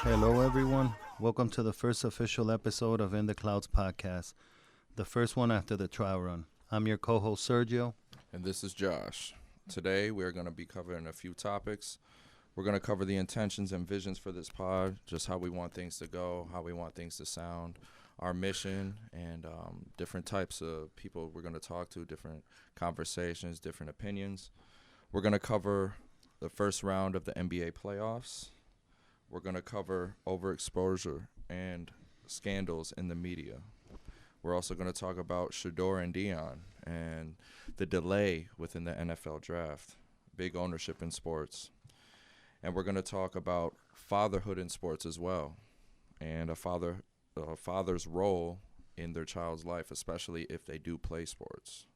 Hello, everyone. Welcome to the first official episode of In the Clouds podcast, the first one after the trial run. I'm your co host, Sergio. And this is Josh. Today, we're going to be covering a few topics. We're going to cover the intentions and visions for this pod, just how we want things to go, how we want things to sound, our mission, and different types of people we're going to talk to, different conversations, different opinions. We're going to cover the first round of the NBA playoffs. We're going to cover overexposure and scandals in the media. We're also going to talk about Shadur and Dion and the delay within the NFL draft, big ownership in sports. And we're going to talk about fatherhood in sports as well, and a father's role in their child's life, especially if they do play sports.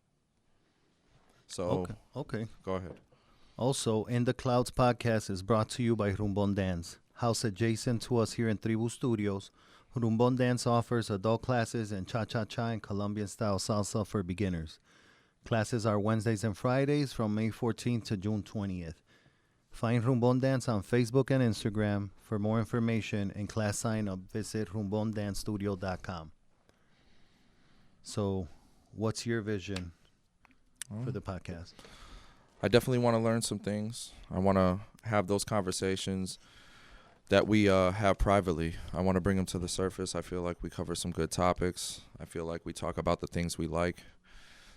So, Okay. Go ahead. Also, In the Clouds podcast is brought to you by Rumbon Dance. House adjacent to us here in Tribu Studios, Rumbon Dance offers adult classes in cha-cha-cha and Colombian-style salsa for beginners. Classes are Wednesdays and Fridays from May 14th to June 20th. Find Rumbon Dance on Facebook and Instagram. For more information and class sign-up, visit rumbondancestudio.com. So, what's your vision for the podcast? I definitely want to learn some things. I want to have those conversations that we have privately. I want to bring them to the surface. I feel like we cover some good topics. I feel like we talk about the things we like.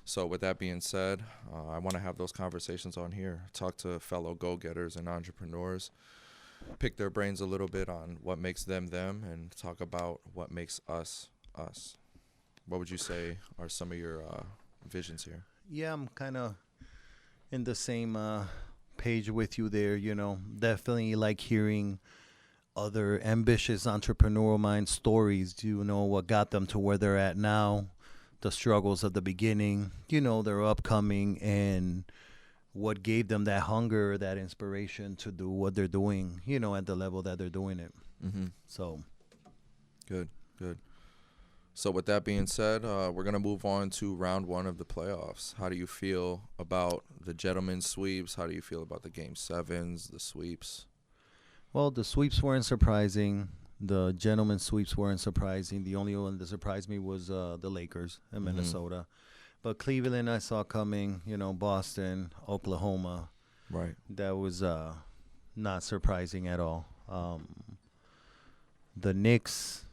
So with that being said, I want to have those conversations on here, talk to fellow go-getters and entrepreneurs, pick their brains a little bit on what makes them them, and talk about what makes us us. What would you say are some of your visions here? Yeah, I'm kind of in the same page with you there, Definitely like hearing other ambitious entrepreneurial mind stories, what got them to where they're at now, the struggles of the beginning, their upcoming, and what gave them that hunger, that inspiration to do what they're doing, at the level that they're doing it. Mm-hmm. So. Good. So with that being said, we're going to move on to round one of the playoffs. How do you feel about the gentlemen's sweeps? How do you feel about the Game 7s, the sweeps? Well, the sweeps weren't surprising. The gentlemen's sweeps weren't surprising. The only one that surprised me was the Lakers in Minnesota. But Cleveland I saw coming, Boston, Oklahoma. Right. That was not surprising at all. The Knicks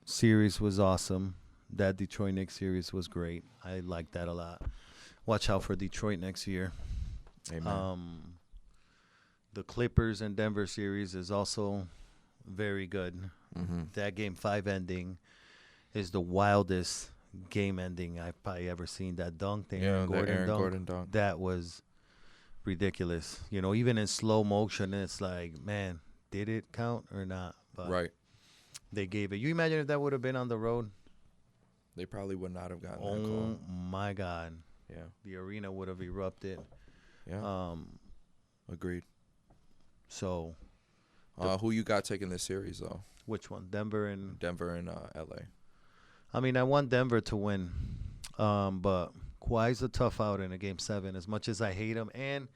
series was awesome. That Detroit Knicks series was great. I liked that a lot. Watch out for Detroit next year. Amen. The Clippers and Denver series is also very good. Mm-hmm. That Game 5 ending is the wildest game ending I've probably ever seen. That dunk, the Aaron Gordon dunk, that was ridiculous. Even in slow motion, it's like, man, did it count or not? But right. They gave it. You imagine if that would have been on the road? They probably would not have gotten that Oh, call. my God. Yeah. The arena would have erupted. Yeah. Agreed. So. Who you got taking this series, though? Which one? Denver and L.A. I mean, I want Denver to win. But Kawhi's a tough out in a Game 7, as much as I hate him. And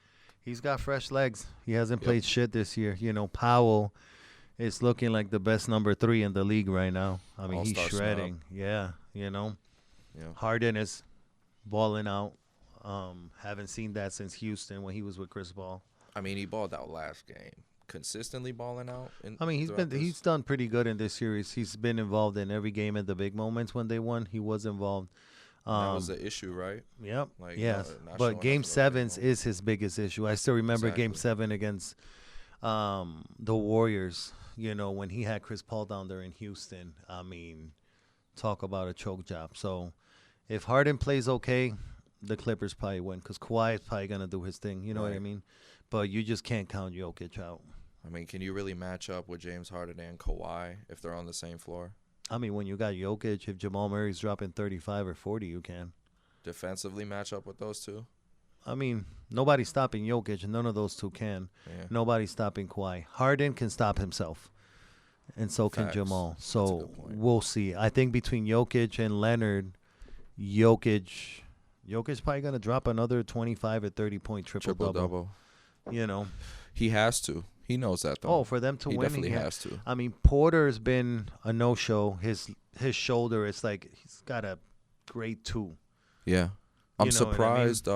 he's got fresh legs. He hasn't played shit this year. Powell is looking like the best number 3 in the league right now. I mean, All-star he's shredding. snub. Yeah, Yeah. Harden is balling out. Haven't seen that since Houston when he was with Chris Paul. I mean, he balled out last game. Consistently balling out. He's done pretty good in this series. He's been involved in every game at the big moments when they won. He was involved. That was the issue, right? Yep. Like, yes. not But Game 7s is his biggest issue. I still remember Game 7 against the Warriors, when he had Chris Paul down there in Houston. I mean, talk about a choke job. So if Harden plays okay, the Clippers probably win because Kawhi is probably going to do his thing. You know what I mean? But you just can't count Jokic out. I mean, can you really match up with James Harden and Kawhi if they're on the same floor? I mean, when you got Jokic, if Jamal Murray's dropping 35 or 40, you can. Defensively match up with those two? I mean, nobody's stopping Jokic, and none of those two can. Yeah. Nobody's stopping Kawhi. Harden can stop himself, and so can Facts. Jamal. That's a So good point. we'll see. I think between Jokic and Leonard, Jokic's probably going to drop another 25 or 30-point triple-double. Triple-double. You know. He has to. He knows that though. Oh, for them to he win, definitely has to. I mean, Porter's been a no-show. His shoulder, it's like he's got a grade 2. Yeah, I'm You know what I mean? surprised.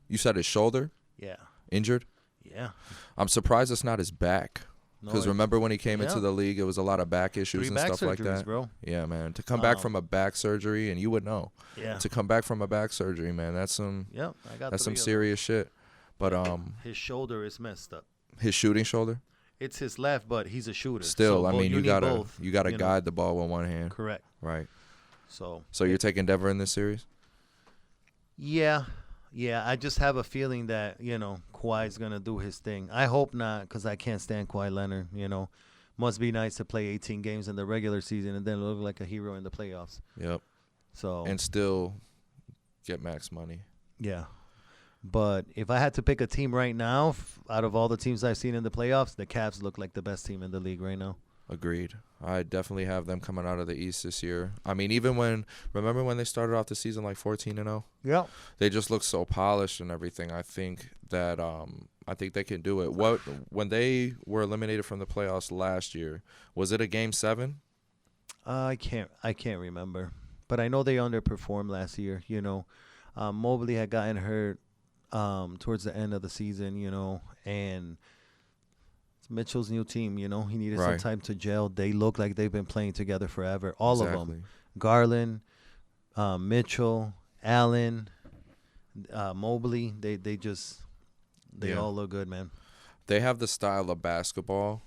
You said his shoulder Yeah. injured. Yeah. I'm surprised it's not his back. No, Because remember when he came into yeah. the league, it was a lot of back 3 issues and back stuff like surgeries, that. bro. Yeah, man. To come back from a back surgery, and you would know. Yeah. To come back from a back surgery, man, that's some Yeah, I got that's 3 some of serious shit. But his shoulder is messed up. his shooting shoulder. It's his left, but he's a shooter. Still, so I mean, you need gotta both, guide the ball with one hand. Correct. Right. So you're taking Denver in this series? Yeah. I just have a feeling that Kawhi's gonna do his thing. I hope not, because I can't stand Kawhi Leonard. Must be nice to play 18 games in the regular season and then look like a hero in the playoffs. Yep. So And still get max money. yeah. But if I had to pick a team right now, out of all the teams I've seen in the playoffs, the Cavs look like the best team in the league right now. Agreed. I definitely have them coming out of the East this year. I mean, remember when they started off the season like 14-0? Yeah. They just look so polished and everything. I think that they can do it. When they were eliminated from the playoffs last year, was it a game 7? I can't remember, but I know they underperformed last year. Mobley had gotten hurt towards the end of the season. And it's Mitchell's new team. He needed some time to gel. They look like they've been playing together forever. All of them. Garland, Mitchell, Allen, Mobley. They all look good, man. They have the style of basketball.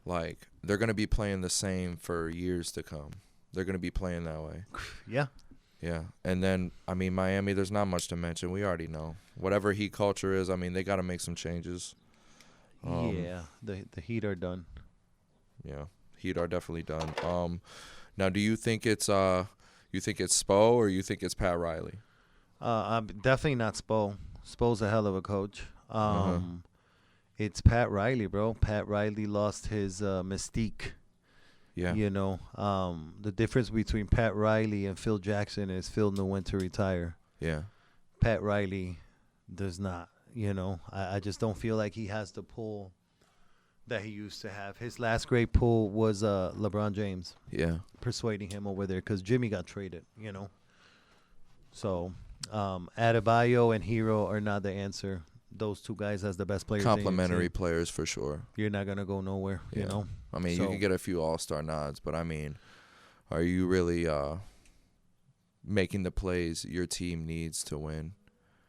Like, they're going to be playing the same for years to come. They're going to be playing that way. Yeah. Yeah. And then, I mean, Miami, there's not much to mention. We already know. Whatever Heat culture is, I mean, they got to make some changes. Yeah. The Heat are done. Yeah. Heat are definitely done. Now, do you think it's Spo or you think it's Pat Riley? I'm definitely not Spo. Spo's a hell of a coach. It's Pat Riley, bro. Pat Riley lost his mystique. Yeah. The difference between Pat Riley and Phil Jackson is Phil knew when to retire. Yeah. Pat Riley does not. I just don't feel like he has the pull that he used to have. His last great pull was LeBron James. Yeah. Persuading him over there because Jimmy got traded, So Adebayo and Hero are not the answer. Those two guys as the best players. Complementary players for sure. You're not going to go nowhere, I mean, you can get a few all-star nods, but I mean, are you really making the plays your team needs to win?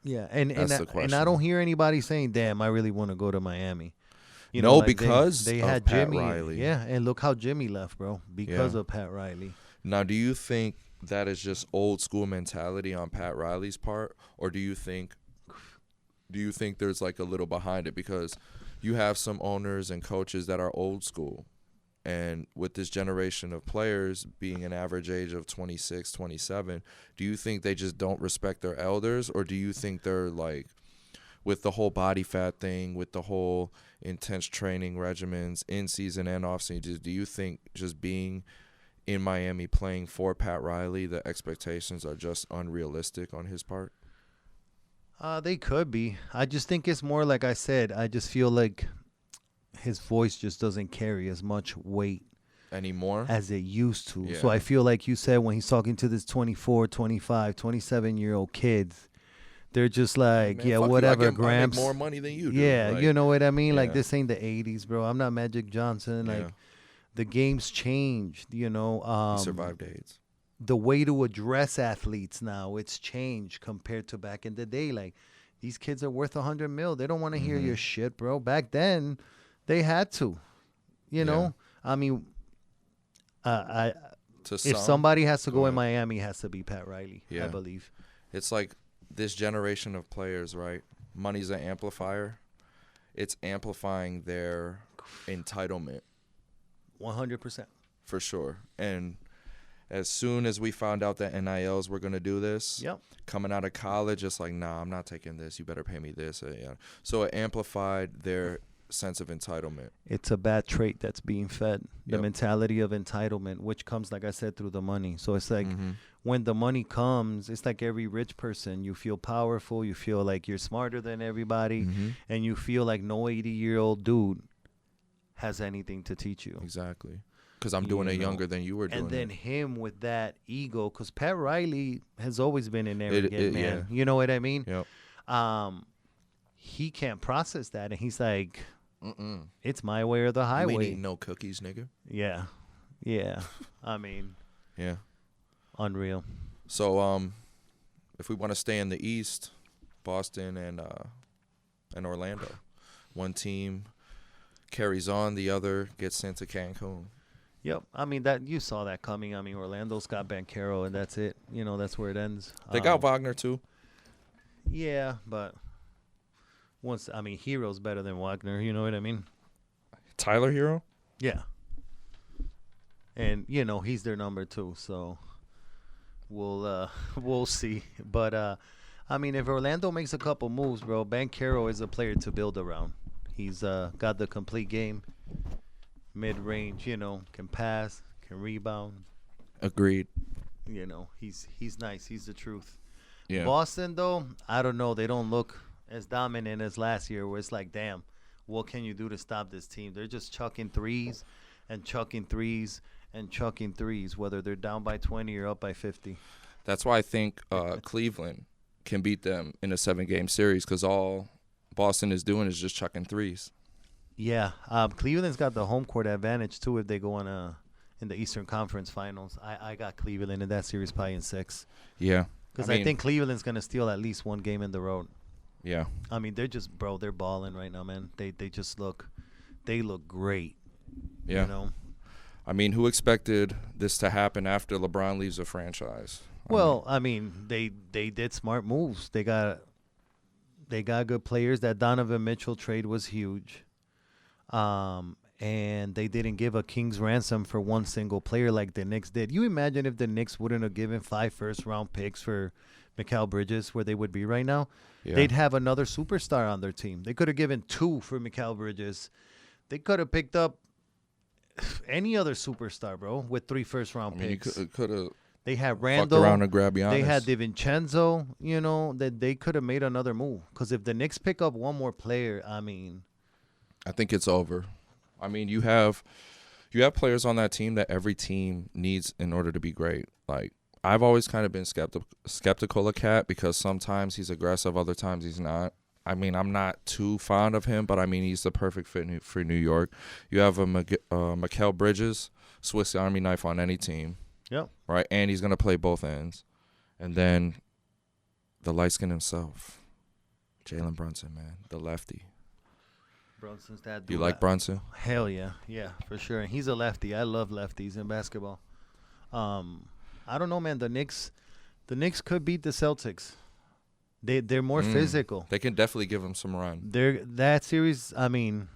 Yeah, and the question. I don't hear anybody saying, "Damn, I really want to go to Miami." Because they of had Pat Jimmy. Riley. Yeah, and look how Jimmy left, bro, because of Pat Riley. Now, do you think that is just old school mentality on Pat Riley's part, or do you think there's like a little behind it? Because you have some owners and coaches that are old school. And with this generation of players being an average age of 26, 27, do you think they just don't respect their elders? Or do you think they're like, with the whole body fat thing, with the whole intense training regimens in season and off season, do you think just being in Miami playing for Pat Riley, the expectations are just unrealistic on his part? They could be. I just think it's more like I said. I just feel like his voice just doesn't carry as much weight anymore as it used to. Yeah. So I feel like you said when he's talking to this 24, 25, 27-year-old kids, they're just like, man, yeah, fuck whatever, you. I Gramps. make more money than you do. Yeah, like, you know what I mean? Like, yeah. this ain't the 80s, bro. I'm not Magic Johnson. Like, the game's changed, He survived AIDS. The way to address athletes now, it's changed compared to back in the day. Like, these kids are worth $100 million. They don't want to hear your shit, bro. Back then, they had to. I mean, if somebody has to go in Miami, it has to be Pat Riley, I believe. It's like this generation of players, right? Money's an amplifier. It's amplifying their entitlement. 100%. For sure. And as soon as we found out that NILs were going to do this, coming out of college, it's like, nah, I'm not taking this. You better pay me this. So it amplified their sense of entitlement. It's a bad trait that's being fed. The mentality of entitlement, which comes, like I said, through the money. So it's like when the money comes, it's like every rich person. You feel powerful. You feel like you're smarter than everybody. And you feel like no 80-year-old dude has anything to teach you. Exactly. Because I'm doing it younger than you were doing and then it. him with that ego, because Pat Riley has always been an arrogant man. Yeah. You know what I mean? Yep. He can't process that, and he's like, Mm-mm. it's my way or the You highway. ain't eating no cookies, nigga. Yeah. I mean, Yeah. unreal. So, if we want to stay in the East, Boston and Orlando, one team carries on, the other gets sent to Cancun. Yep. I mean, that you saw that coming. I mean, Orlando's got Banchero, and that's it. That's where it ends. They got Wagner too. Yeah, but Hero's better than Wagner. You know what I mean? Tyler Hero. Yeah. And he's their number 2, so we'll see. But if Orlando makes a couple moves, bro, Banchero is a player to build around. He's got the complete game. Mid-range, can pass, can rebound. Agreed. He's nice. He's the truth. Yeah. Boston, though, I don't know. They don't look as dominant as last year, where it's like, damn, what can you do to stop this team? They're just chucking threes and chucking threes and chucking threes, whether they're down by 20 or up by 50. That's why I think Cleveland can beat them in a 7-game series, because all Boston is doing is just chucking threes. Yeah, Cleveland's got the home court advantage too if they go on in the Eastern Conference Finals. I got Cleveland in that series probably in 6. Yeah, because I think Cleveland's gonna steal at least one game in the road. Yeah, I mean they're balling right now, man. They look great. Yeah, I mean, who expected this to happen after LeBron leaves the franchise? They did smart moves. They got good players. That Donovan Mitchell trade was huge. And they didn't give a king's ransom for one single player like the Knicks did. You imagine if the Knicks wouldn't have given 5 first-round picks for Mikal Bridges, where they would be right now? Yeah. They'd have another superstar on their team. They could have given 2 for Mikal Bridges. They could have picked up any other superstar, bro, with 3 first-round picks. You could have. They had Randall. Fucked around and grabbed Giannis. They had DiVincenzo. That they could have made another move. Because if the Knicks pick up one more player, I think it's over. I mean, you have players on that team that every team needs in order to be great. Like, I've always kind of been skeptical of Cat, because sometimes he's aggressive, other times he's not. I mean, I'm not too fond of him, but I mean, he's the perfect fit for New York. You have a Mikal Bridges, Swiss Army knife on any team. Yep. Right, and he's gonna play both ends, and then the light skin himself, Jalen Brunson, man, the lefty. Brunson's that. You like Brunson? Hell yeah, for sure. And he's a lefty. I love lefties in basketball. I don't know, man. The Knicks could beat the Celtics. They're more physical. They can definitely give them some run. That series. I mean,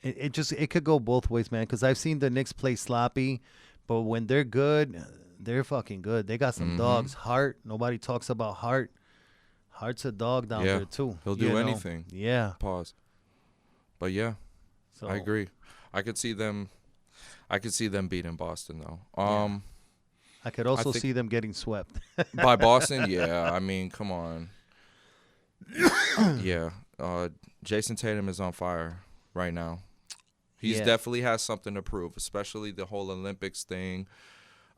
it could go both ways, man. Because I've seen the Knicks play sloppy, but when they're good, they're fucking good. They got some dogs. Hart. Nobody talks about Hart. Hart's a dog down there too. He'll do anything. Yeah. Pause. But yeah, so, I agree. I could see them beating Boston though. I could also see them getting swept by Boston. Yeah, I mean, come on. Yeah, Jason Tatum is on fire right now. He's definitely has something to prove, especially the whole Olympics thing.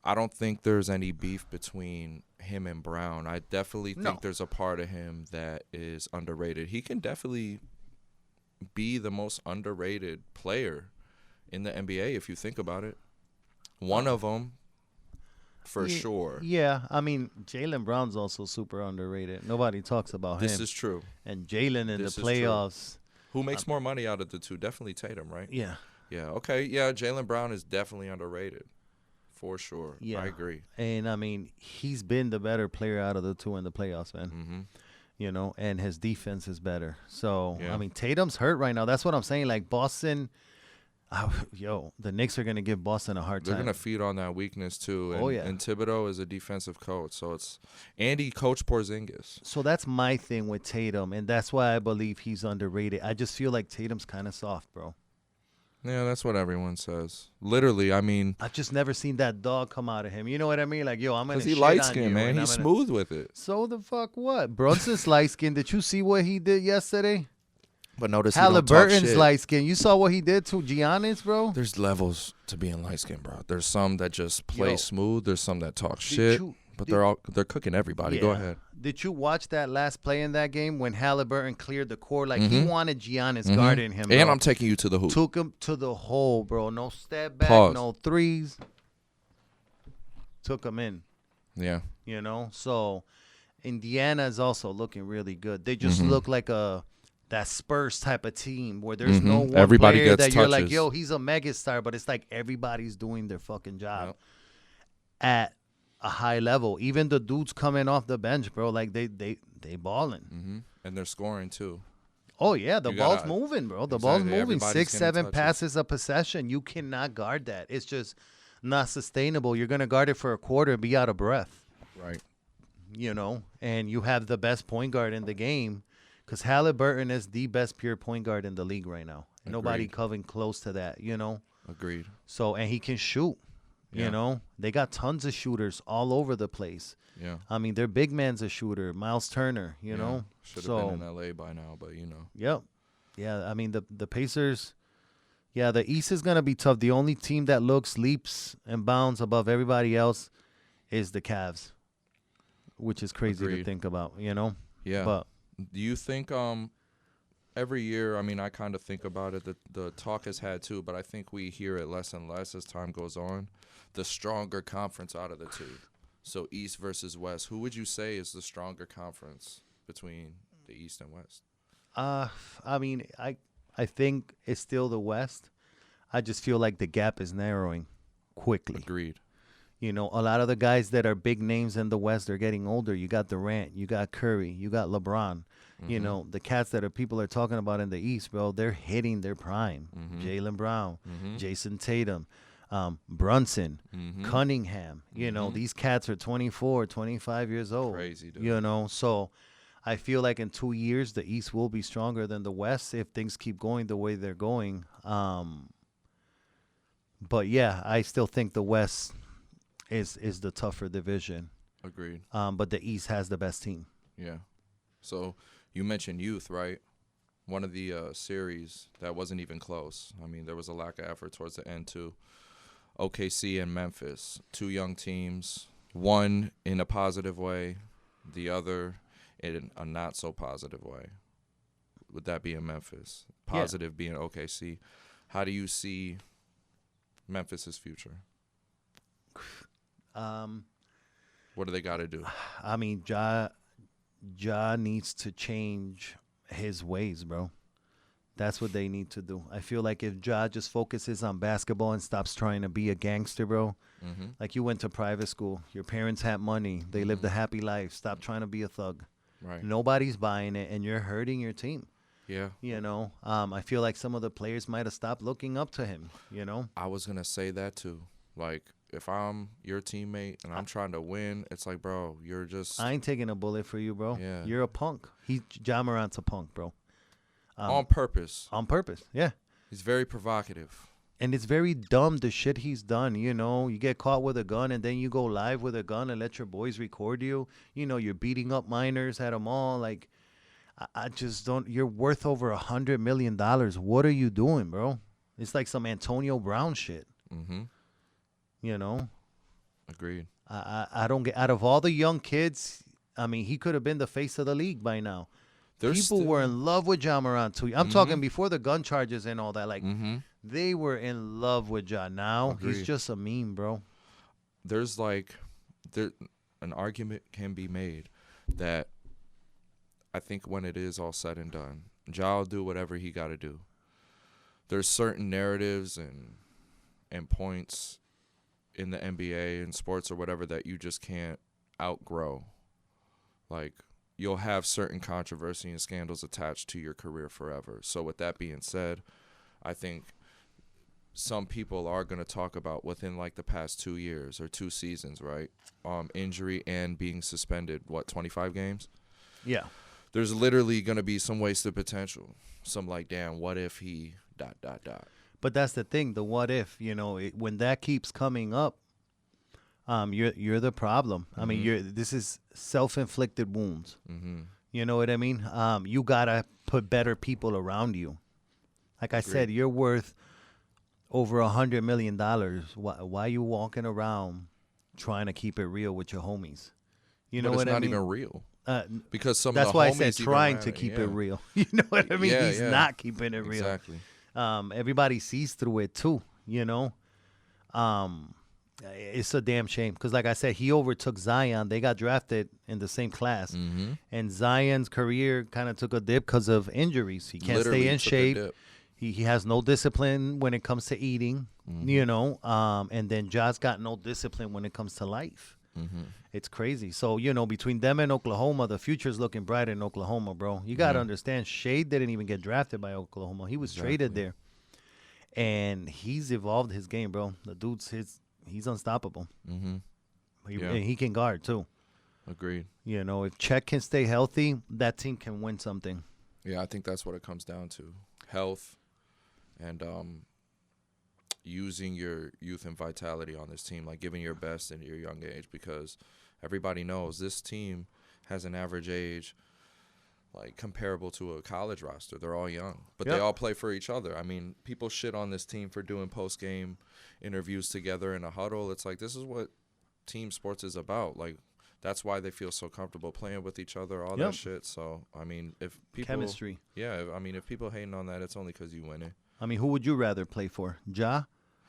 I don't think there's any beef between him and Brown. I definitely think there's a part of him that is underrated. He can definitely be the most underrated player in the NBA if you think about it. One of them, for sure. Yeah, I mean, Jaylen Brown's also super underrated. Nobody talks about him. This is true. And Jaylen in the playoffs. Who makes more money out of the two? Definitely Tatum, right? Yeah. Yeah, okay. Yeah, Jaylen Brown is definitely underrated. For sure. Yeah. I agree. And, I mean, he's been the better player out of the two in the playoffs, man. Mm-hmm. And his defense is better. So, I mean, Tatum's hurt right now. That's what I'm saying. Like, Boston, the Knicks are going to give Boston a hard time. They're going to feed on that weakness, too. And, yeah. And Thibodeau is a defensive coach. So, it's Andy coach Porzingis. So, that's my thing with Tatum, and that's why I believe he's underrated. I just feel like Tatum's kind of soft, bro. Yeah, that's what everyone says. Literally, I mean, I've just never seen that dog come out of him. You know what I mean? Like, I'm gonna. Because he light skinned, man. He's smooth with it. So the fuck what? Brunson's light skinned. Did you see what he did yesterday? But notice he don't talk Halliburton's shit. light skin. You saw what he did to Giannis, bro? There's levels to being light skinned, bro. There's some that just play Yo. smooth. There's some that talk shit. But they're cooking everybody. Go ahead. Did you watch that last play in that game when Halliburton cleared the court? Like, he Mhm. wanted Giannis guarding him, And bro. I'm taking you to the hoop. Took him to the hole, bro. No step back, Pause. no threes. Took him in, Yeah. you know? So, Indiana is also looking really good. They just look like that Spurs type of team where there's no one Everybody player gets that you're like, touches. yo, he's a megastar, but it's like everybody's doing their fucking job Yep. at a high level. Even the dudes coming off the bench, bro, like they balling. And they're scoring too. Oh yeah, the You ball's gotta- moving, bro. The Exactly. ball's moving. Everybody's 6, getting 7 touches. passes a possession. You cannot guard that. It's just not sustainable. You're gonna guard it for a quarter and be out of breath. Right. You know, and you have the best point guard in the game, because Halliburton is the best pure point guard in the league right now. Nobody Agreed. coming close to that, you know. Agreed. So, and he can shoot. Yeah. You know, they got tons of shooters all over the place. Yeah. I mean, their big man's a shooter, Miles Turner. You know, Should have so been in LA by now, but you know. yep, yeah. I mean, the Pacers. Yeah, the East is gonna be tough. The only team that looks leaps and bounds above everybody else is the Cavs, which is crazy to Agreed. think about. You know. Yeah. But Do you think every year, I mean, I kind of think about it, the talk has had too, but I think we hear it less and less as time goes on, the stronger conference out of the two. So East versus West, who would you say is the stronger conference between the East and West? I mean, I think it's still the West. I just feel like the gap is narrowing quickly. Agreed. You know, a lot of the guys that are big names in the West are getting older. You got Durant, you got Curry, you got LeBron. You know, the cats that people are talking about in the East, bro, they're hitting their prime. Jaylen Brown, Jason Tatum, Brunson, Cunningham. You know, these cats are 24, 25 years old. Crazy, dude. You know, so I feel like in 2 years, the East will be stronger than the West if things keep going the way they're going. But, yeah, I still think the West is the tougher division. Agreed. But the East has the best team. Yeah. So you mentioned youth, right? One of the series that wasn't even close. I mean, there was a lack of effort towards the end, too. OKC and Memphis, two young teams, one in a positive way, the other in a not so positive way. Would that be in Memphis? Positive being OKC. How do you see Memphis's future? What do they got to do? I mean, Ja needs to change his ways, bro. That's what they need to do. I feel like if Ja just focuses on basketball and stops trying to be a gangster, bro. Like, you went to private school. Your parents had money. They lived a happy life. Stop trying to be a thug. Right. Nobody's buying it, and you're hurting your team. Yeah. You know, I feel like some of the players might have stopped looking up to him, you know? I was going to say that, too. Like, if I'm your teammate and I'm trying to win, it's like, bro, you're just I ain't taking a bullet for you, bro. Yeah. You're a punk. Ja Morant's a punk, bro. on purpose. On purpose, yeah. He's very provocative. And it's very dumb, the shit he's done, you know. You get caught with a gun, and then you go live with a gun and let your boys record you. You know, you're beating up minors at a mall. Like, I just don't. You're worth over $100 million. What are you doing, bro? It's like some Antonio Brown shit. You know? Agreed. I don't get. Out of all the young kids, I mean, he could have been the face of the league by now. People were in love with Ja Morant, too. I'm talking before the gun charges and all that. Like, they were in love with Ja. Now, Agreed. he's just a meme, bro. There's an argument can be made that I think when it is all said and done, Ja will do whatever he got to do. There's certain narratives and points in the NBA and sports or whatever that you just can't outgrow. Like, you'll have certain controversy and scandals attached to your career forever. So with that being said, I think some people are going to talk about within like the past 2 years or 2 seasons, right? Injury and being suspended, 25 games? Yeah. There's literally going to be some wasted potential. Some like, damn, what if he ... But that's the thing, the what if, you know, when that keeps coming up, you're the problem. I mean, this is self-inflicted wounds. You know what I mean? You gotta put better people around you. Like I said, Agreed. you're worth over $100 million. Why you walking around trying to keep it real with your homies? You know But it's what I not mean? even real Uh, because some of that's the why I homies said even trying ran to it. keep Yeah. it real. You know what I mean? Yeah, He's yeah. not keeping it real. Exactly. Everybody sees through it too. You know, um, it's a damn shame because, like I said, he overtook Zion. They got drafted in the same class, Mm-hmm. and Zion's career kind of took a dip because of injuries. He can't Literally stay in took a shape. dip. He has no discipline when it comes to eating. Mm-hmm. You know, and then Ja's got no discipline when it comes to life. Mm-hmm. It's crazy. So, you know, between them and Oklahoma, the future's looking bright in Oklahoma, bro. You got to understand, Shade didn't even get drafted by Oklahoma. He was traded there. And he's evolved his game, bro. The dude's he's unstoppable. Mm-hmm. And he can guard, too. Agreed. You know, if Chet can stay healthy, that team can win something. Yeah, I think that's what it comes down to. Health and using your youth and vitality on this team, like giving your best in your young age, because everybody knows this team has an average age like comparable to a college roster. They're all young, but they all play for each other. I mean, people shit on this team for doing post-game interviews together in a huddle. It's like, this is what team sports is about. Like, that's why they feel so comfortable playing with each other, all that shit. So, I mean, if people... Chemistry. Yeah, I mean, if people hating on that, it's only because you winning. I mean, who would you rather play for, Ja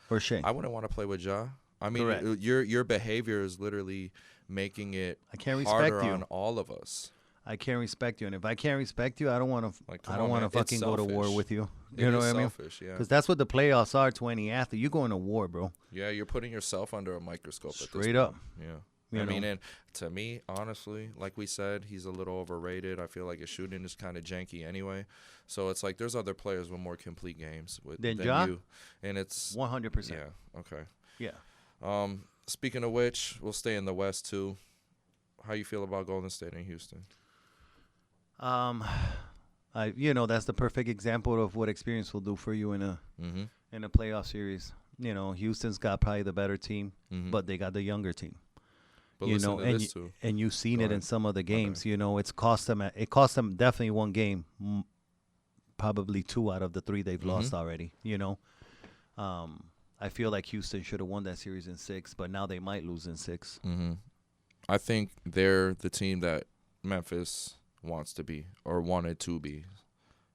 or Shea? I wouldn't want to play with Ja. I mean, Correct. your behavior is literally making it I can't harder respect you. on all of us. I can't respect you, and if I can't respect you, I don't want to. Like, I come don't on, want man. to fucking It's go to war selfish. with you. It You know is what I mean? selfish, yeah. Because that's what the playoffs are to any athlete. You're going to war, bro. Yeah, you're putting yourself under a microscope. Straight at up. this point. You Yeah. I know. mean, and to me, honestly, like we said, he's a little overrated. I feel like his shooting is kind of janky anyway. So it's like there's other players with more complete games than Ja? you. And it's 100%. Yeah, okay. Yeah. Speaking of which, we'll stay in the West too. How you feel about Golden State and Houston? That's the perfect example of what experience will do for you in a playoff series. You know, Houston's got probably the better team, but they got the younger team. But you listen know, to and this too. and you've seen Go it in ahead. some of the games. You know, it cost them definitely one game, probably 2 out of the 3 they've lost already. You know, I feel like Houston should have won that series in 6, but now they might lose in 6. I think they're the team that Memphis wants to be or wanted to be.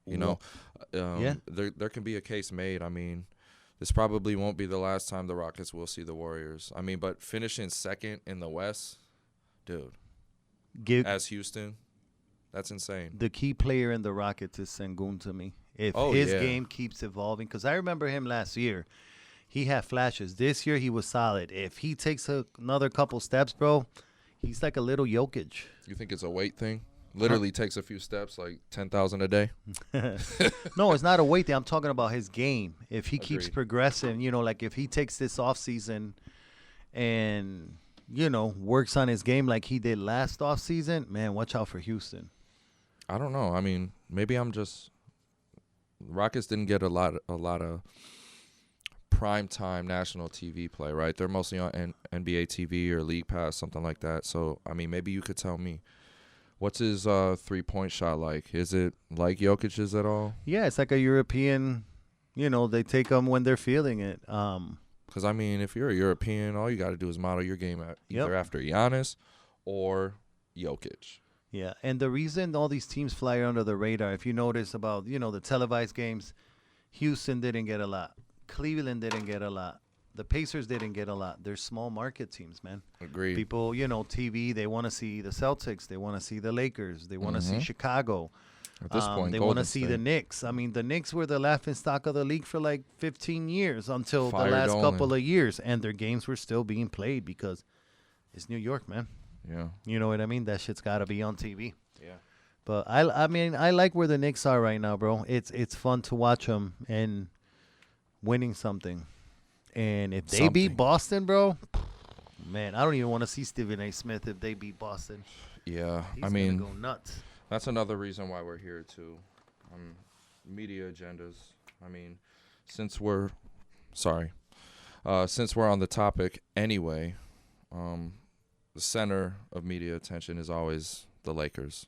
You know, there can be a case made. I mean, this probably won't be the last time the Rockets will see the Warriors. I mean, but finishing second in the West, dude, as Houston, that's insane. The key player in the Rockets is Sengun to me. If his game keeps evolving, because I remember him last year, he had flashes. This year, he was solid. If he takes another couple steps, bro, he's like a little Jokic. You think it's a weight thing? Literally takes a few steps, like 10,000 a day. No, it's not a weight thing. I'm talking about his game. If he keeps Agreed. progressing, you know, like if he takes this offseason and, you know, works on his game like he did last offseason, man, watch out for Houston. I don't know. I mean, maybe I'm just Rockets didn't get a lot of primetime national TV play, right? They're mostly on NBA TV or League Pass, something like that. So, I mean, maybe you could tell me. What's his 3-point shot like? Is it like Jokic's at all? Yeah, it's like a European, you know, they take them when they're feeling it. Because, I mean, if you're a European, all you got to do is model your game either after Giannis or Jokic. Yeah, and the reason all these teams fly under the radar, if you notice about, you know, the televised games, Houston didn't get a lot. Cleveland didn't get a lot. The Pacers didn't get a lot. They're small market teams, man. Agreed. People, you know, TV, they want to see the Celtics. They want to see the Lakers. They want to see Chicago. At this point, they want to see the Knicks. I mean, the Knicks were the laughing stock of the league for like 15 years until the last couple of years. And their games were still being played because it's New York, man. Yeah. You know what I mean? That shit's got to be on TV. Yeah. But I mean, I like where the Knicks are right now, bro. It's fun to watch them and winning something. And if they beat Boston, bro, man, I don't even want to see Stephen A. Smith if they beat Boston. Yeah, He's I mean, gonna go nuts. That's another reason why we're here too. Media agendas. I mean, since we're on the topic anyway, the center of media attention is always the Lakers.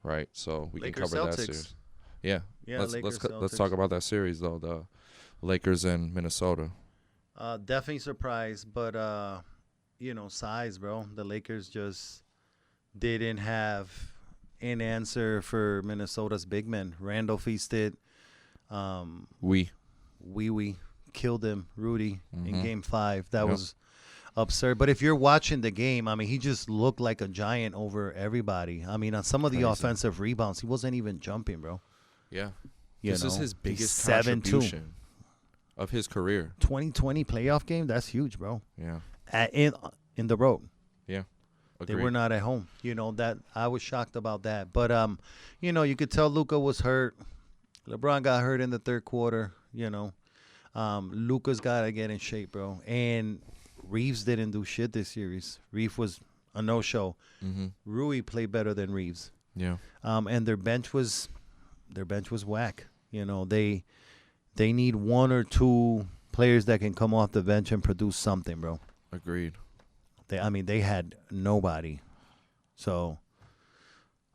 right? So we Lakers, can cover that Celtics. series. Yeah. Yeah, let's Lakers, let's Celtics. talk about that series though. The Lakers and Minnesota. Definitely surprised, but size, bro. The Lakers just didn't have an answer for Minnesota's big men. Randall feasted. We. We killed him, Rudy, in Mhm. Game 5. That Yep. was absurd. But if you're watching the game, I mean, he just looked like a giant over everybody. I mean, on some of the Crazy. offensive rebounds, he wasn't even jumping, bro. Yeah. You This know, is his he's biggest 7'2". contribution of his career. 2020 playoff game, that's huge, bro. Yeah. In the road. Yeah. They Agreed. were not at home. That I was shocked about that. But you could tell Luka was hurt. LeBron got hurt in the third quarter. Luka's got to get in shape, bro. And Reeves didn't do shit this series. Reeves was a no-show. Mm-hmm. Rui played better than Reeves. Yeah. And their bench was whack. They need one or two players that can come off the bench and produce something, bro. Agreed. They had nobody. So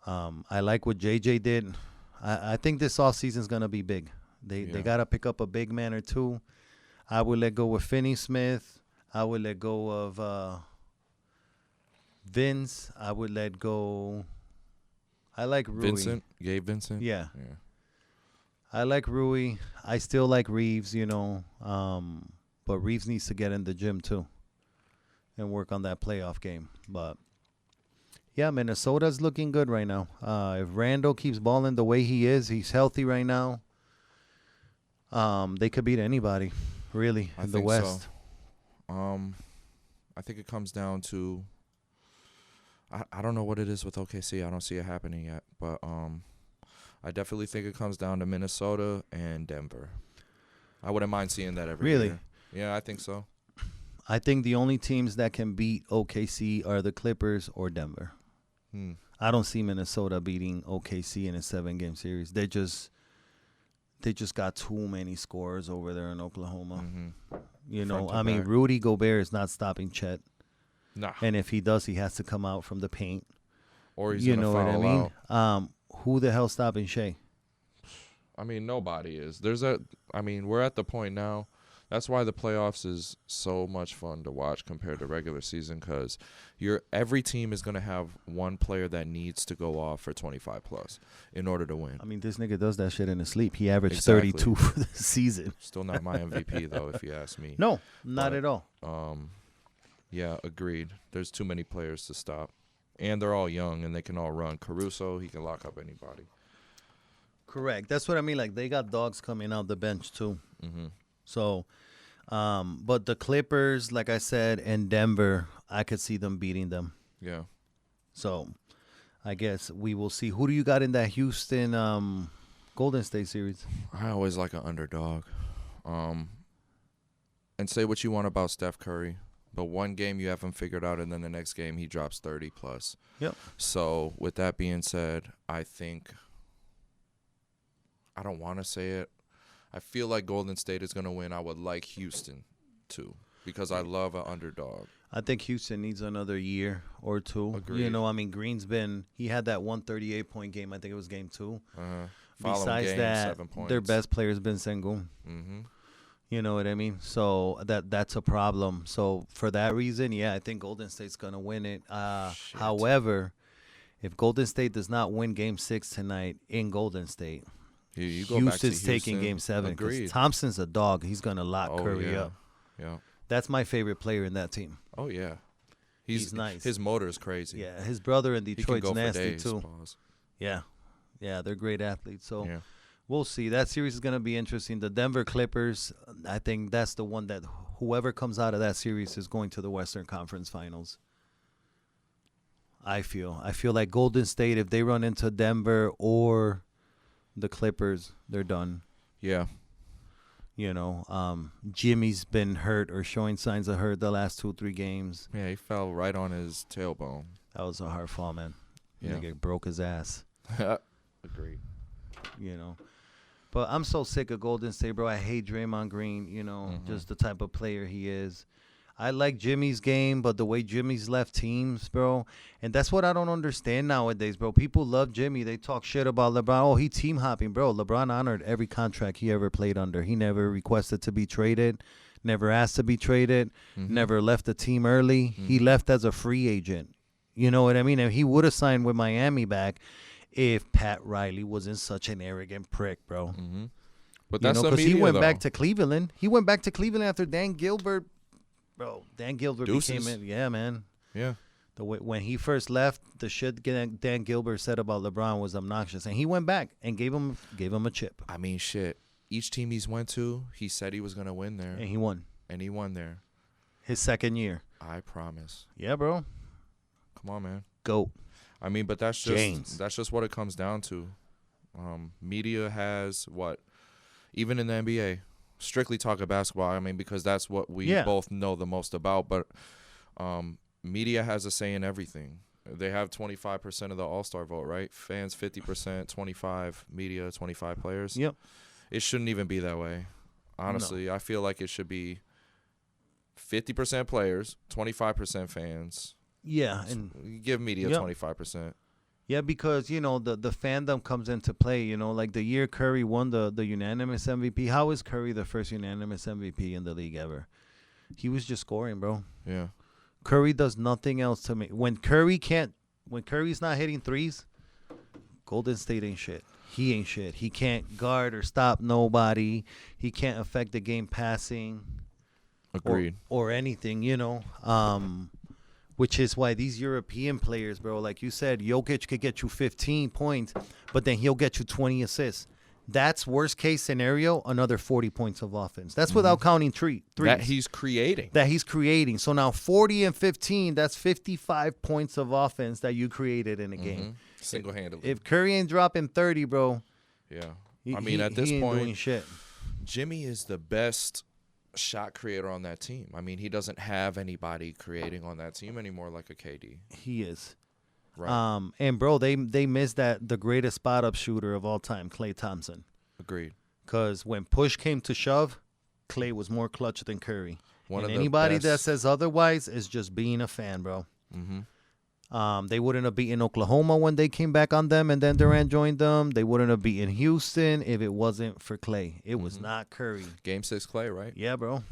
I like what JJ did. I think this offseason is going to be big. They got to pick up a big man or two. I would let go of Finney Smith. I would let go of Vince. I would let go. I like Rui. Gabe Vincent. Yeah. Yeah. I like Rui. I still like Reeves, but Reeves needs to get in the gym too and work on that playoff game. But yeah, Minnesota's looking good right now. If Randall keeps balling the way he is, he's healthy right now. They could beat anybody, really, in the West. So. I think it comes down to I don't know what it is with OKC. I don't see it happening yet, but I definitely think it comes down to Minnesota and Denver. I wouldn't mind seeing that every Really? year. Yeah, I think so. I think the only teams that can beat OKC are the Clippers or Denver. I don't see Minnesota beating OKC in a 7-game series. They just got too many scores over there in Oklahoma. Mm-hmm. Rudy Gobert is not stopping Chet. Nah. And if he does, he has to come out from the paint. Or he's going to foul what I mean? out. Who the hell's stopping Shea? I mean, nobody is. We're at the point now. That's why the playoffs is so much fun to watch compared to regular season, because every team is going to have one player that needs to go off for 25 plus in order to win. I mean, this nigga does that shit in his sleep. He averaged Exactly. 32 for the season. Still not my MVP though, if you ask me. No, not But, at all. Yeah, agreed. There's too many players to stop, and they're all young and they can all run. Caruso, he can lock up anybody. Correct. That's what I mean. Like, they got dogs coming out the bench too. Mm-hmm. So, but the Clippers, like I said, and Denver, I could see them beating them. Yeah. So, I guess we will see. Who do you got in that Houston Golden State series? I always like an underdog. And say what you want about Steph Curry, but one game you haven't figured out, and then the next game he drops 30 plus. Yep. So with that being said, I think I don't want to say it. I feel like Golden State is going to win. I would like Houston too, because I love an underdog. I think Houston needs another year or two. Agreed. Green's he had that 138-point game. I think it was game 2. Following Besides game, that, 7 points. their best player has been Sengun. Mm-hmm. You know what I mean? So that's a problem. So for that reason, yeah, I think Golden State's going to win it. However, if Golden State does not win Game 6 tonight in Golden State, You go back to Houston's taking Houston. Game 7. 'Cause Agreed. Thompson's a dog. He's going to lock Curry yeah. up. Yeah. That's my favorite player in that team. Oh yeah. He's nice. His motor is crazy. Yeah, his brother in He can Detroit's go for nasty days. too. Pause. Yeah, they're great athletes. So Yeah. we'll see. That series is going to be interesting. The Denver Clippers, I think that's the one that whoever comes out of that series is going to the Western Conference Finals. I feel like Golden State, if they run into Denver or the Clippers, they're done. Yeah. Jimmy's been hurt or showing signs of hurt the last 2-3 games. Yeah, he fell right on his tailbone. That was a hard fall, man. Yeah. Nigga broke his ass. Agreed. But I'm so sick of Golden State, bro. I hate Draymond Green, Mm-hmm. just the type of player he is. I like Jimmy's game, but the way Jimmy's left teams, bro, and that's what I don't understand nowadays, bro. People love Jimmy. They talk shit about LeBron. Oh, he team hopping, bro. LeBron honored every contract he ever played under. He never requested to be traded, never asked to be traded, never left the team early. He left as a free agent. You know what I mean? And he would have signed with Miami back if Pat Riley wasn't such an arrogant prick, bro. But that's because he went back to Cleveland. He went back to Cleveland after Dan Gilbert. Bro, Dan Gilbert Deuces. became it. Yeah, man. Yeah. When he first left, the shit Dan Gilbert said about LeBron was obnoxious, and he went back and gave him a chip, I mean, shit. Each team he's went to, he said he was gonna win there, and he won and he won there. his second year. I promise. Yeah, bro. Come on, man. Go. I mean, but that's just what it comes down to. Media has what, even in the NBA, strictly talking basketball. I mean, because that's what we both know the most about. But media has a say in everything. They have 25% of the All-Star vote, right? Fans 50%, 25 media, 25 players. Yep. It shouldn't even be that way. Honestly, I feel like it should be 50% players, 25% fans. Yeah, and Give media 25%. yeah, because the fandom comes into play. Like the year Curry won the unanimous MVP. How is Curry the first unanimous MVP in the league ever? He was just scoring, bro. Yeah. Curry does nothing else to me. When Curry's not hitting threes, Golden State ain't shit. He ain't shit. He can't guard or stop nobody. He can't affect the game passing. Agreed. Or anything, which is why these European players, bro, like you said, Jokic could get you 15 points, but then he'll get you 20 assists. That's worst case scenario, another 40 points of offense. That's without counting threes. That he's creating. So now 40 and 15, that's 55 points of offense that you created in a game. Single-handedly. If Curry ain't dropping 30, bro. Yeah. I mean, at this he ain't point, doing shit. Jimmy is the best shot creator on that team. I mean, he doesn't have anybody creating on that team anymore like a KD. He is. Right. And bro, they missed the greatest spot up shooter of all time, Klay Thompson. Agreed. Because when push came to shove, Klay was more clutch than Curry. One and of the anybody best. that says otherwise is just being a fan, bro. They wouldn't have beaten Oklahoma when they came back on them and then Durant joined them. They wouldn't have beaten Houston if it wasn't for Klay. It was not Curry. Game 6 Klay, right? Yeah, bro.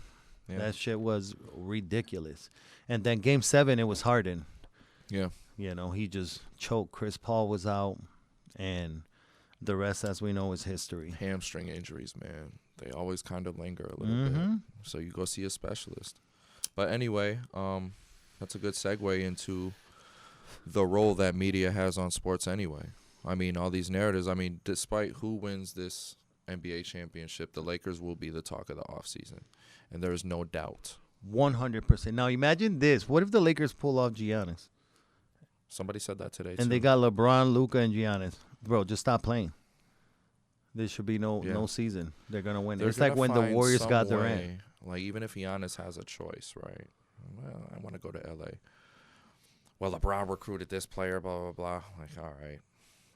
Yeah. That shit was ridiculous. And then Game 7, it was Harden. Yeah. He just choked. Chris Paul was out. And the rest, as we know, is history. Hamstring injuries, man. They always kind of linger a little bit. So you go see a specialist. But anyway, that's a good segue into the role that media has on sports anyway. I mean, all these narratives. I mean, despite who wins this NBA championship, the Lakers will be the talk of the offseason. And there is no doubt. 100%. Now, imagine this. What if the Lakers pull off Giannis? Somebody said that today, and they got LeBron, Luka, and Giannis. Bro, just stop playing. There should be no season. They're going to win. It's like when the Warriors got Durant. Like, even if Giannis has a choice, right? Well, I want to go to L.A. Well, LeBron recruited this player, blah, blah, blah. Like, all right.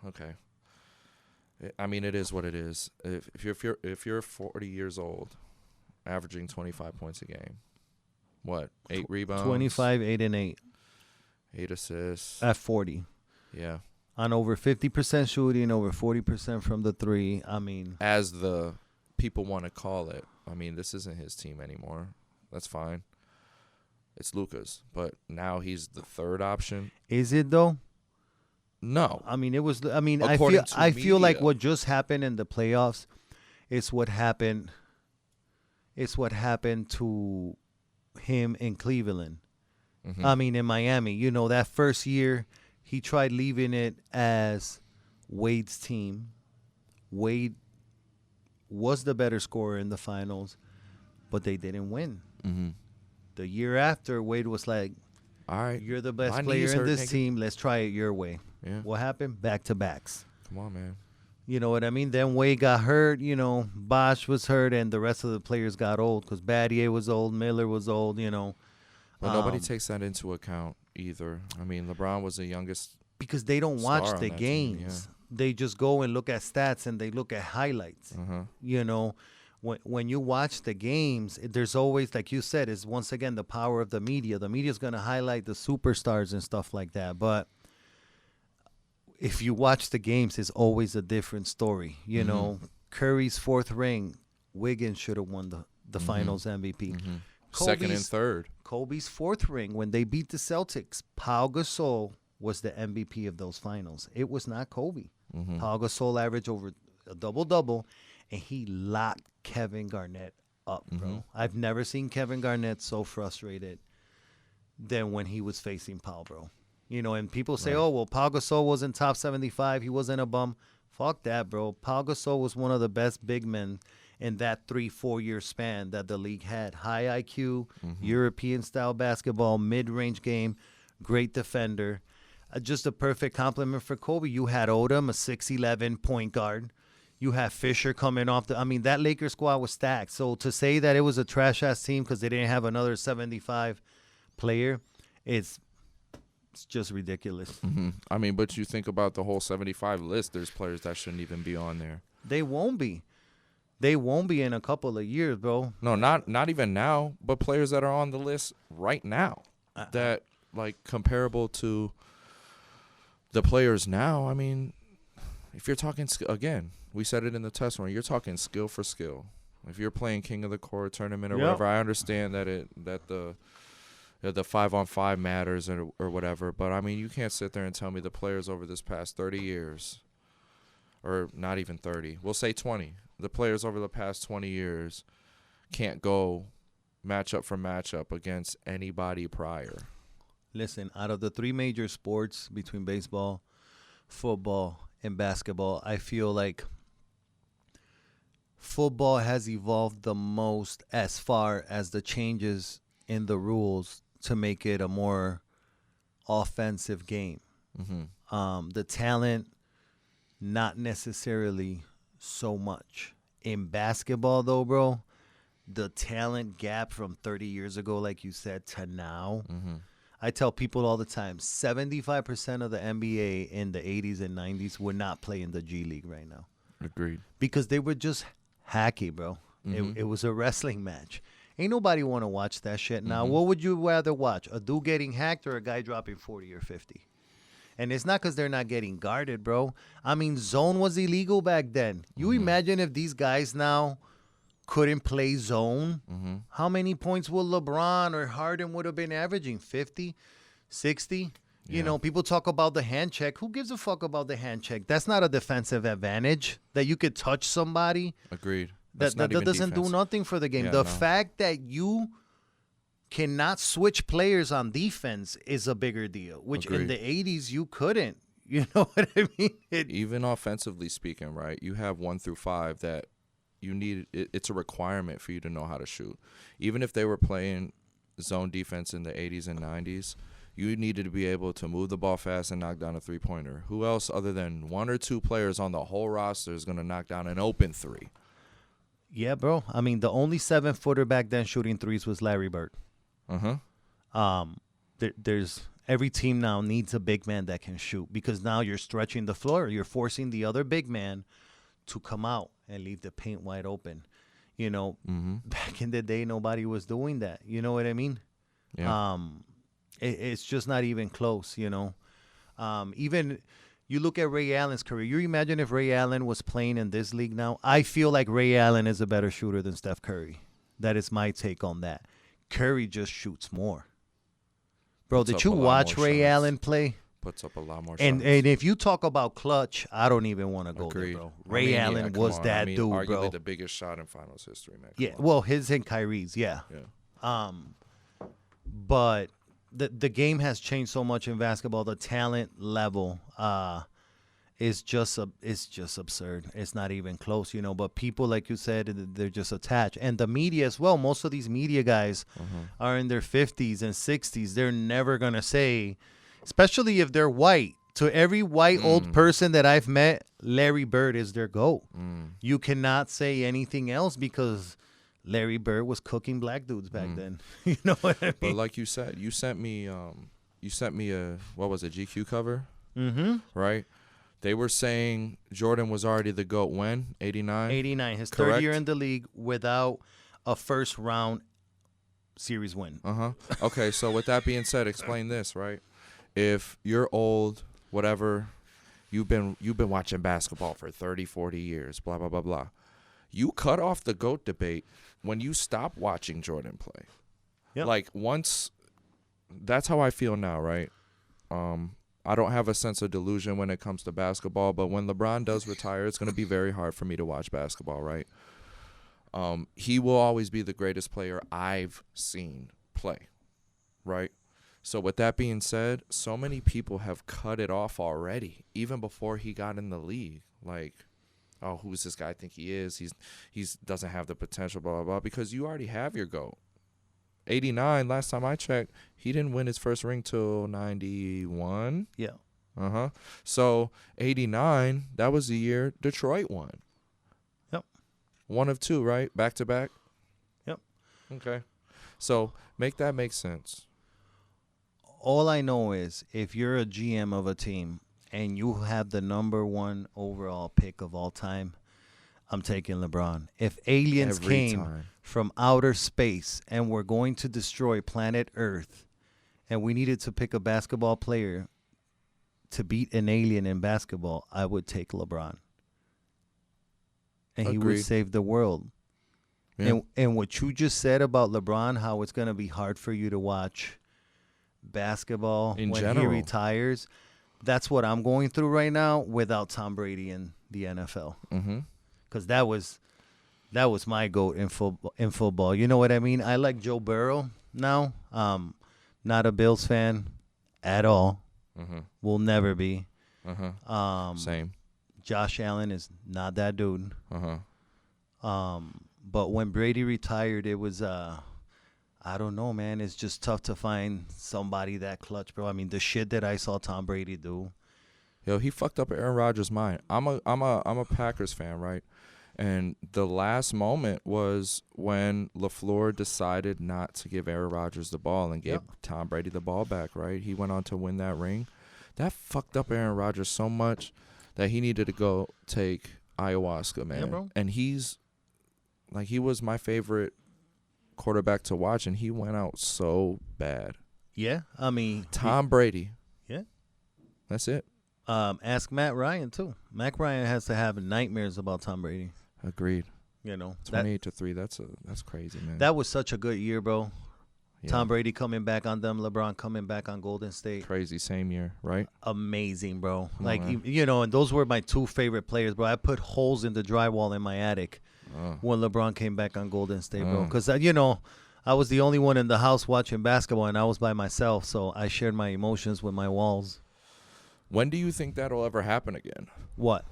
Okay. I mean, it is what it is. If you're 40 years old, averaging 25 points a game, what, 8 rebounds? 25, 8, and 8. 8 assists. At 40. Yeah. On over 50% shooting, over 40% from the three. I mean. As the people want to call it. I mean, this isn't his team anymore. That's fine. It's Luka's. But now he's the third option. Is it, though? No. I mean, it was. I mean, According I to feel like media. what just happened in the playoffs is what happened. It's what happened to him in Cleveland. I mean, in Miami. That first year, he tried leaving it as Wade's team. Wade was the better scorer in the finals, but they didn't win. The year after, Wade was like, all right, you're the best player in this team. Let's try it your way. Yeah. What happened? Back-to-backs. Come on, man. You know what I mean? Then Wade got hurt. Bosh was hurt, and the rest of the players got old because Battier was old, Miller was old, But nobody takes that into account either. I mean, LeBron was the youngest. Because they don't watch the games. Team, yeah. They just go and look at stats and they look at highlights. when you watch the games, there's always, like you said, is once again the power of the media. The media is going to highlight the superstars and stuff like that. But if you watch the games, it's always a different story. You know, Curry's fourth ring, Wiggins should have won the Finals MVP. Second and third. Kobe's fourth ring, when they beat the Celtics, Pau Gasol was the MVP of those finals. It was not Kobe. Pau Gasol averaged over a double-double, and he locked Kevin Garnett up, bro. I've never seen Kevin Garnett so frustrated than when he was facing Pau, bro. You know, and people say, oh, well, Pau Gasol wasn't top 75. He wasn't a bum. Fuck that, bro. Pau Gasol was one of the best big men in that 3-4 year span that the league had. High IQ, European-style basketball, mid-range game, great defender. Just a perfect compliment for Kobe. You had Odom, a 6'11" point guard. You have Fisher coming off I mean, that Lakers squad was stacked. So to say that it was a trash-ass team because they didn't have another 75 player, it's just ridiculous. I mean, but you think about the whole 75 list, there's players that shouldn't even be on there. They won't be. They won't be in a couple of years, bro. No, not even now, but players that are on the list right now that, like, comparable to the players now. I mean, if you're talking, again, we said it in the testimony, you're talking skill for skill. If you're playing King of the Court tournament or whatever, I understand that the 5-on-5 matters or whatever, but I mean, you can't sit there and tell me the players over this past 30 years, or not even 30, we'll say 20, the players over the past 20 years can't go matchup for matchup against anybody prior. Listen, out of the three major sports between baseball, football, and basketball, I feel like football has evolved the most as far as the changes in the rules to make it a more offensive game. The talent, not necessarily so much. In basketball, though, bro, the talent gap from 30 years ago, like you said, to now, I tell people all the time, 75% of the NBA in the 80s and 90s would not play in the G League right now. Agreed. Because they were just hacky, bro. It was a wrestling match. Ain't nobody want to watch that shit now. What would you rather watch? A dude getting hacked or a guy dropping 40 or 50? And it's not because they're not getting guarded, bro. I mean, zone was illegal back then. You imagine if these guys now couldn't play zone, how many points would LeBron or Harden would have been averaging? 50, 60? You know, people talk about the hand check. Who gives a fuck about the hand check? That's not a defensive advantage that you could touch somebody. Agreed. That doesn't do nothing for the game. Yeah, the fact that you cannot switch players on defense is a bigger deal, which in the 80s you couldn't. You know what I mean? Even offensively speaking, right? You have 1 through 5 that you need. It's a requirement for you to know how to shoot. Even if they were playing zone defense in the 80s and 90s, you needed to be able to move the ball fast and knock down a three-pointer. Who else other than 1 or 2 players on the whole roster is going to knock down an open three? Yeah, bro. I mean, the only 7-footer back then shooting threes was Larry Bird. There's every team now needs a big man that can shoot because now you're stretching the floor. You're forcing the other big man to come out and leave the paint wide open. You know, back in the day, nobody was doing that. You know what I mean? Yeah. It's just not even close, you know. Even you look at Ray Allen's career. You imagine if Ray Allen was playing in this league now. I feel like Ray Allen is a better shooter than Steph Curry. That is my take on that. Curry just shoots more. Bro, did you watch Ray Allen play? Puts up a lot more and shots. And if you talk about clutch, I don't even want to go there, bro. Ray Allen was that dude, arguably bro. Arguably the biggest shot in finals history, man. Yeah, well, his and Kyrie's, yeah. But the game has changed so much in basketball. The talent level is just absurd. It's not even close, you know. But people, like you said, they're just attached. And the media as well. Most of these media guys are in their 50s and 60s. They're never going to say, especially if they're white, to every white old person that I've met, Larry Bird is their GOAT. You cannot say anything else because Larry Bird was cooking black dudes back then. You know what I mean? But like you said, you sent me a, what was it, GQ cover? Mm-hmm. Right? They were saying Jordan was already the GOAT when? 89? 89, his Correct? third year in the league without a first-round series win. Uh-huh. Okay, so with that being said, explain this, right? If you're old, whatever, you've been watching basketball for 30, 40 years, blah, blah, blah, blah. You cut off the GOAT debate when you stop watching Jordan play. Yep. Like, once – that's how I feel now, right? I don't have a sense of delusion when it comes to basketball, but when LeBron does retire, it's going to be very hard for me to watch basketball, right? He will always be the greatest player I've seen play, right? So with that being said, so many people have cut it off already, even before he got in the league. Like, oh, who's this guy think he is? He's doesn't have the potential, blah, blah, blah, because you already have your GOAT. 89, last time I checked, he didn't win his first ring till 91. Yeah. Uh-huh. So 89, that was the year Detroit won. Yep. One of two, right? Back to back? Yep. Okay. So make that make sense. All I know is if you're a GM of a team and you have the number one overall pick of all time, I'm taking LeBron. If aliens Every came time. from outer space and were going to destroy planet Earth and we needed to pick a basketball player to beat an alien in basketball, I would take LeBron. And he would Agreed. save the world. Yeah. And what you just said about LeBron, how it's going to be hard for you to watch basketball In when he general. retires, that's what I'm going through right now without Tom Brady in the NFL. Mm-hmm. Because that was my GOAT in football. You know what I mean? I like Joe Burrow now. Not a Bills fan at all. Mm-hmm. Will never be. Uh-huh. Same. Josh Allen is not that dude. Uh-huh. But when Brady retired, it was I don't know, man. It's just tough to find somebody that clutch, bro. I mean, the shit that I saw Tom Brady do. Yo, he fucked up Aaron Rodgers' mind. I'm a Packers fan, right? And the last moment was when LaFleur decided not to give Aaron Rodgers the ball and gave Tom Brady the ball back, right? He went on to win that ring. That fucked up Aaron Rodgers so much that he needed to go take ayahuasca, man. Yeah, bro. And he was my favorite quarterback to watch, and he went out so bad. Yeah, I mean, Tom Brady. Yeah. That's it. Ask Matt Ryan too. Matt Ryan has to have nightmares about Tom Brady. Agreed. You know, 28-3. That's crazy, man. that was such a good year, bro. Yeah. Tom Brady coming back on them, LeBron coming back on Golden State. Crazy, same year, right? Amazing, bro. Come Like, on, man. you know, and those were my two favorite players, bro. I put holes in the drywall in my attic when LeBron came back on Golden State, bro. Because, you know, I was the only one in the house watching basketball, and I was by myself, so I shared my emotions with my walls. When do you think that'll ever happen again? What?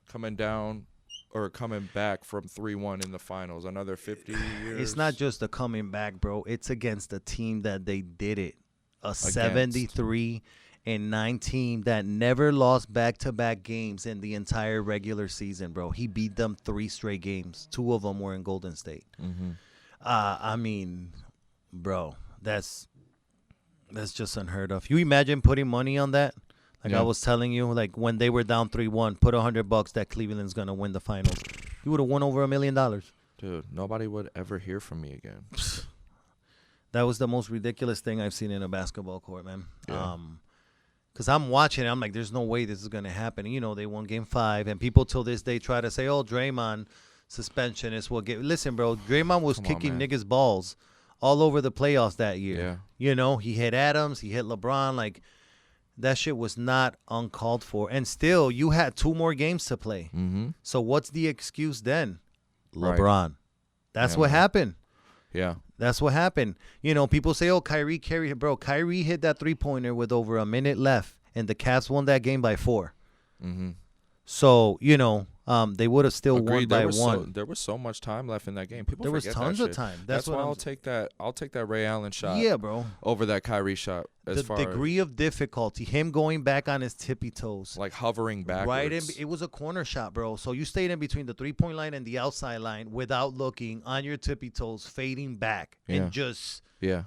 Coming down or coming back from 3-1 in the finals, another 50 years? It's not just the coming back, bro. It's against the team that they did it. A Against. 73-9 team that never lost back-to-back games in the entire regular season, bro. He beat them 3 straight games. 2 of them were in Golden State. Mm-hmm. I mean, bro, that's just unheard of. You imagine putting money on that? Like Yeah. I was telling you, like when they were down 3-1, put $100 that Cleveland's gonna win the finals. You would have won over $1 million. Dude, nobody would ever hear from me again. That was the most ridiculous thing I've seen in a basketball court, man. Yeah. Because I'm watching it, I'm like, there's no way this is gonna happen. You know, they won Game 5, and people till this day try to say, "Oh, Draymond suspension is what get." Listen, bro, Draymond was Come on, kicking man. niggas' balls all over the playoffs that year. Yeah. You know, he hit Adams, he hit LeBron, like. That shit was not uncalled for. And still, you had 2 more games to play. Mm-hmm. So what's the excuse then? Right. LeBron. That's Yeah, what man. happened. Yeah. That's what happened. You know, people say, oh, Kyrie carried it. Bro, Kyrie hit that 3-pointer with over a minute left, and the Cavs won that game by 4. Mm-hmm. So, you know, they would have still won Agreed. by There was 1. there was so much time left in that game. People There was forget that tons of shit. time. That's what why I'm I'll take that. I'll take that Ray Allen shot. Yeah, bro. Over that Kyrie shot. As The far degree of difficulty, him going back on his tippy toes. like hovering backwards. Right, it was a corner shot, bro. So you stayed in between the 3-point line and the outside line without looking, on your tippy toes, fading back, Yeah. and just Yeah.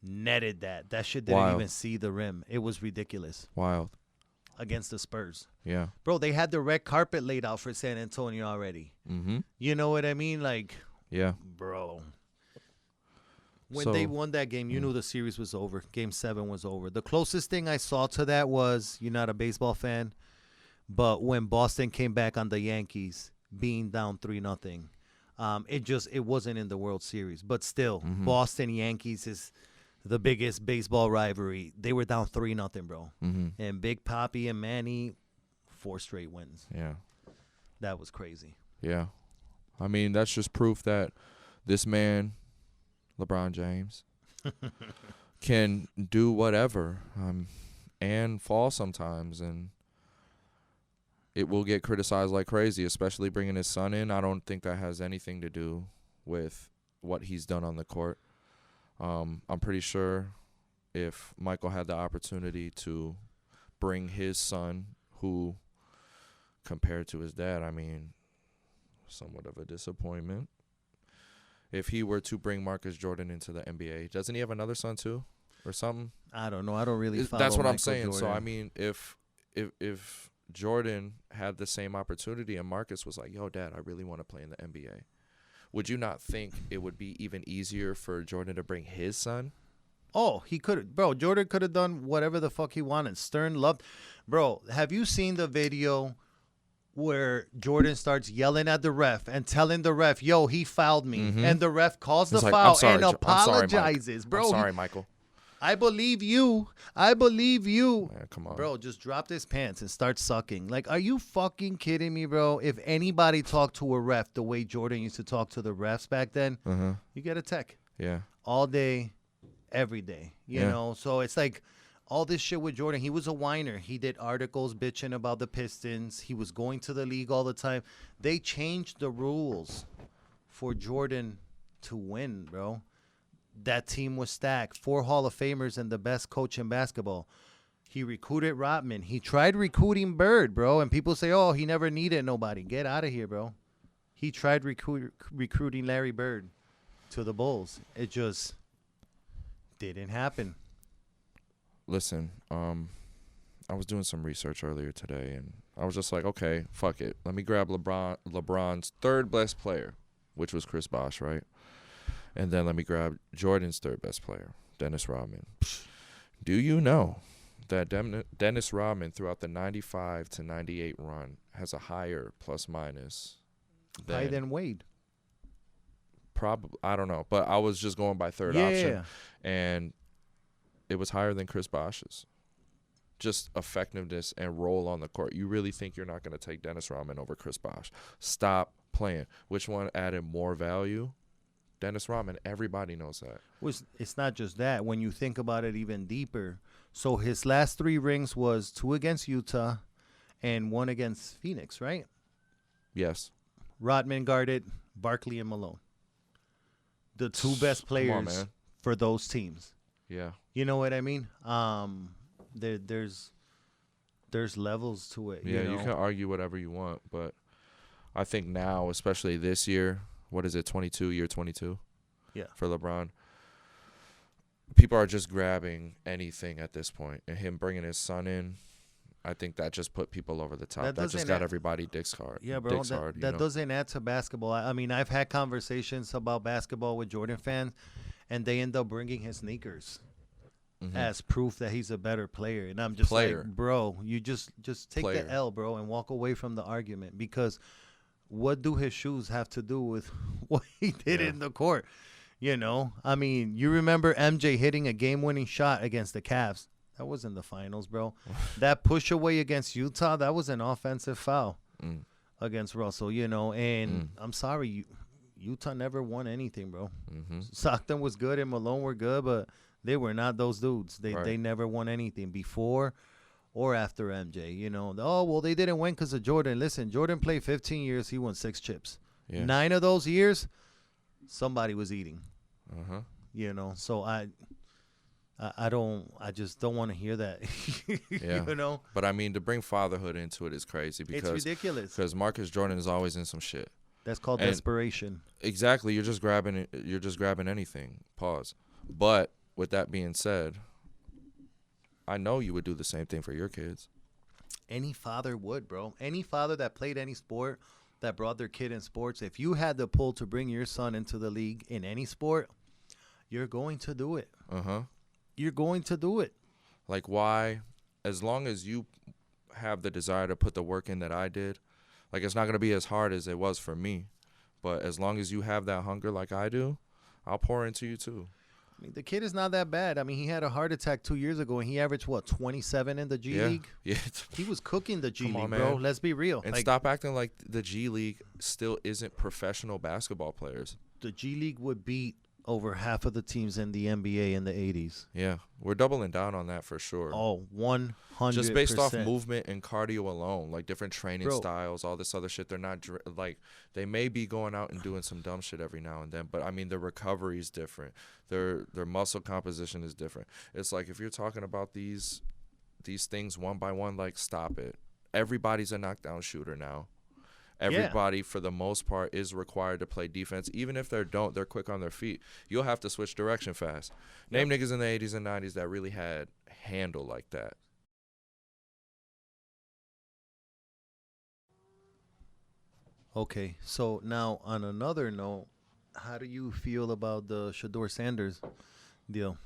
netted that. That shit didn't Wild. even see the rim. It was ridiculous. Wild. against the Spurs. Yeah. Bro, they had the red carpet laid out for San Antonio already. Mm-hmm. You know what I mean? Like, Yeah. bro. When they won that game, you knew the series was over. Game 7 was over. The closest thing I saw to that was, you're not a baseball fan, but when Boston came back on the Yankees, being down 3-0, it wasn't in the World Series. But still, Boston Yankees is the biggest baseball rivalry. They were down 3-0, bro. Mm-hmm. And Big Papi and Manny, 4 straight wins. Yeah. That was crazy. Yeah. I mean, that's just proof that this man, LeBron James, can do whatever and fall sometimes, and it will get criticized like crazy, especially bringing his son in. I don't think that has anything to do with what he's done on the court. I'm pretty sure if Michael had the opportunity to bring his son, who compared to his dad, I mean, somewhat of a disappointment. If he were to bring Marcus Jordan into the NBA, doesn't he have another son too, or something? I don't know. I don't really follow That's what I'm Michael saying. Jordan. So I mean, if Jordan had the same opportunity and Marcus was like, "Yo, Dad, I really want to play in the NBA," would you not think it would be even easier for Jordan to bring his son? Oh, he could, bro. Jordan could have done whatever the fuck he wanted. Stern loved, bro. Have you seen the video where Jordan starts yelling at the ref and telling the ref, "Yo, he fouled me," and the ref calls the foul and apologizes, bro? I'm sorry, Michael. I believe you. I believe you. Man, come on, bro. Just dropped his pants and start sucking. Like, are you fucking kidding me, bro? If anybody talked to a ref the way Jordan used to talk to the refs back then, you get a tech. Yeah. All day, every day. You know? So it's like all this shit with Jordan. He was a whiner. He did articles bitching about the Pistons. He was going to the league all the time. They changed the rules for Jordan to win, bro. That team was stacked. 4 Hall of Famers and the best coach in basketball. He recruited Rodman. He tried recruiting Bird, bro. And people say, oh, he never needed nobody. Get out of here, bro. He tried recruiting Larry Bird to the Bulls. It just didn't happen. Listen, I was doing some research earlier today, and I was just like, okay, fuck it. Let me grab LeBron's third best player, which was Chris Bosh, right? And then let me grab Jordan's third best player, Dennis Rodman. Do you know that Dennis Rodman throughout the 95 to 98 run has a higher plus minus than Wade? Probably, I don't know, but I was just going by third option, and it was higher than Chris Bosh's. Just effectiveness and role on the court. You really think you're not going to take Dennis Rodman over Chris Bosh? Stop playing. Which one added more value? Dennis Rodman. Everybody knows that. It's not just that. When you think about it even deeper, so his last 3 rings was 2 against Utah and 1 against Phoenix, right? Yes. Rodman guarded Barkley and Malone. The 2 best players for those teams. Yeah. You know what I mean? There's levels to it. Yeah, you know? You can argue whatever you want, but I think now, especially this year, what is it, 22, year 22? Yeah. For LeBron. People are just grabbing anything at this point. And him bringing his son in, I think that just put people over the top. That just got everybody dicks hard. Yeah, bro. That doesn't add to basketball. I mean, I've had conversations about basketball with Jordan fans, and they end up bringing his sneakers as proof that he's a better player. And I'm just like, bro, you just take the L, bro, and walk away from the argument, because what do his shoes have to do with what he did in the court? You know, I mean, you remember MJ hitting a game-winning shot against the Cavs. That was in the finals, bro. That push away against Utah, that was an offensive foul against Russell, you know. And I'm sorry, Utah never won anything, bro. Stockton was good and Malone were good, but they were not those dudes. They never won anything before or after MJ, you know. Oh, well, they didn't win because of Jordan. Listen, Jordan played 15 years. He won 6 chips. Yeah. 9 of those years, somebody was eating. You know, so I just don't want to hear that. You know? But I mean, to bring fatherhood into it is crazy, because it's ridiculous. Because Marcus Jordan is always in some shit. That's called desperation. Exactly. You're just grabbing anything. Pause. But with that being said, I know you would do the same thing for your kids. Any father would, bro. Any father that played any sport, that brought their kid in sports, if you had the pull to bring your son into the league in any sport, you're going to do it. Uh-huh. You're going to do it. Like, why? As long as you have the desire to put the work in that I did, like, it's not going to be as hard as it was for me. But as long as you have that hunger like I do, I'll pour into you too. I mean, the kid is not that bad. I mean, he had a heart attack 2 years ago, and he averaged, 27 in the G League? Yeah. He was cooking the G Come League, on, bro. man. Let's be real. And Like, stop acting like the G League still isn't professional basketball players. the G League would beat over half of the teams in the NBA in the 80s. Yeah, we're doubling down on that for sure. Oh, 100%. Just based off movement and cardio alone, like different training Bro. styles, all this other shit. They're not like, they may be going out and doing some dumb shit every now and then, but I mean their recovery is different. Their muscle composition is different. It's like if you're talking about these things one by one, like, stop it. Everybody's a knockdown shooter now. Everybody, for the most part, is required to play defense. Even if they're quick on their feet. You'll have to switch direction fast. Name niggas in the 80s and 90s that really had handle like that. Okay, so now on another note, how do you feel about the Shador Sanders deal?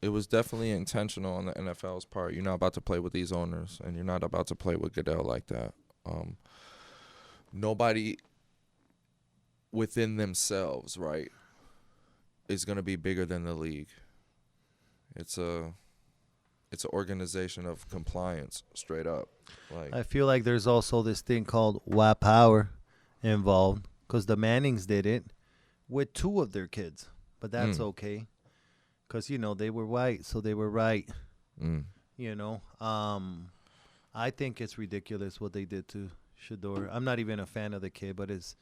It was definitely intentional on the NFL's part. You're not about to play with these owners, and you're not about to play with Goodell like that. Nobody within themselves, right, is going to be bigger than the league. It's an organization of compliance, straight up. Like, I feel like there's also this thing called white power involved because the Mannings did it with 2 of their kids, but that's okay because, they were white, so they were right, I think it's ridiculous what they did to Shador. I'm not even a fan of the kid, but it's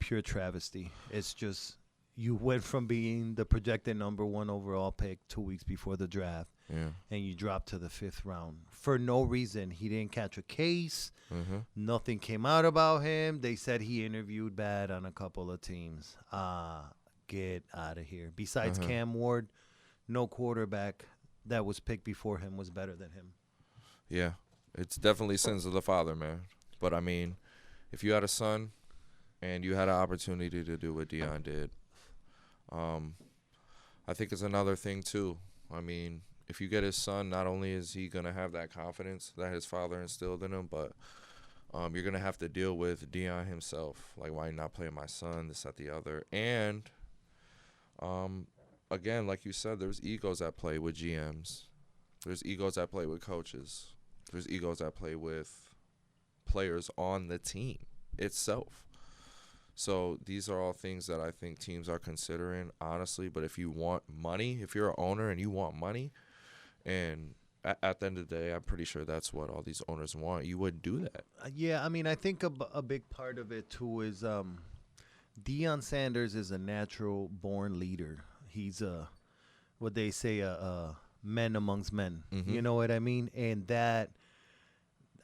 pure travesty. It's just you went from being the projected number 1 overall pick 2 weeks before the draft, and you dropped to the 5th round for no reason. He didn't catch a case. Nothing came out about him. They said he interviewed bad on a couple of teams. Get out of here. Besides Cam Ward, no quarterback that was picked before him was better than him. Yeah, it's definitely sins of the father, man. But, I mean, if you had a son and you had an opportunity to do what Dion did, I think it's another thing, too. I mean, if you get his son, not only is he going to have that confidence that his father instilled in him, but you're going to have to deal with Dion himself. Like, why are you not playing my son, this, that, the other. And, again, like you said, there's egos at play with GMs. There's egos at play with coaches. There's egos at play with players on the team itself. So these are all things that I think teams are considering, honestly. But if you want money, if you're an owner and you want money, and at the end of the day, I'm pretty sure that's what all these owners want, you would do that. Yeah, I mean, I think a big part of it, too, is Deion Sanders is a natural-born leader. He's what they say, a man amongst men. You know what I mean? And that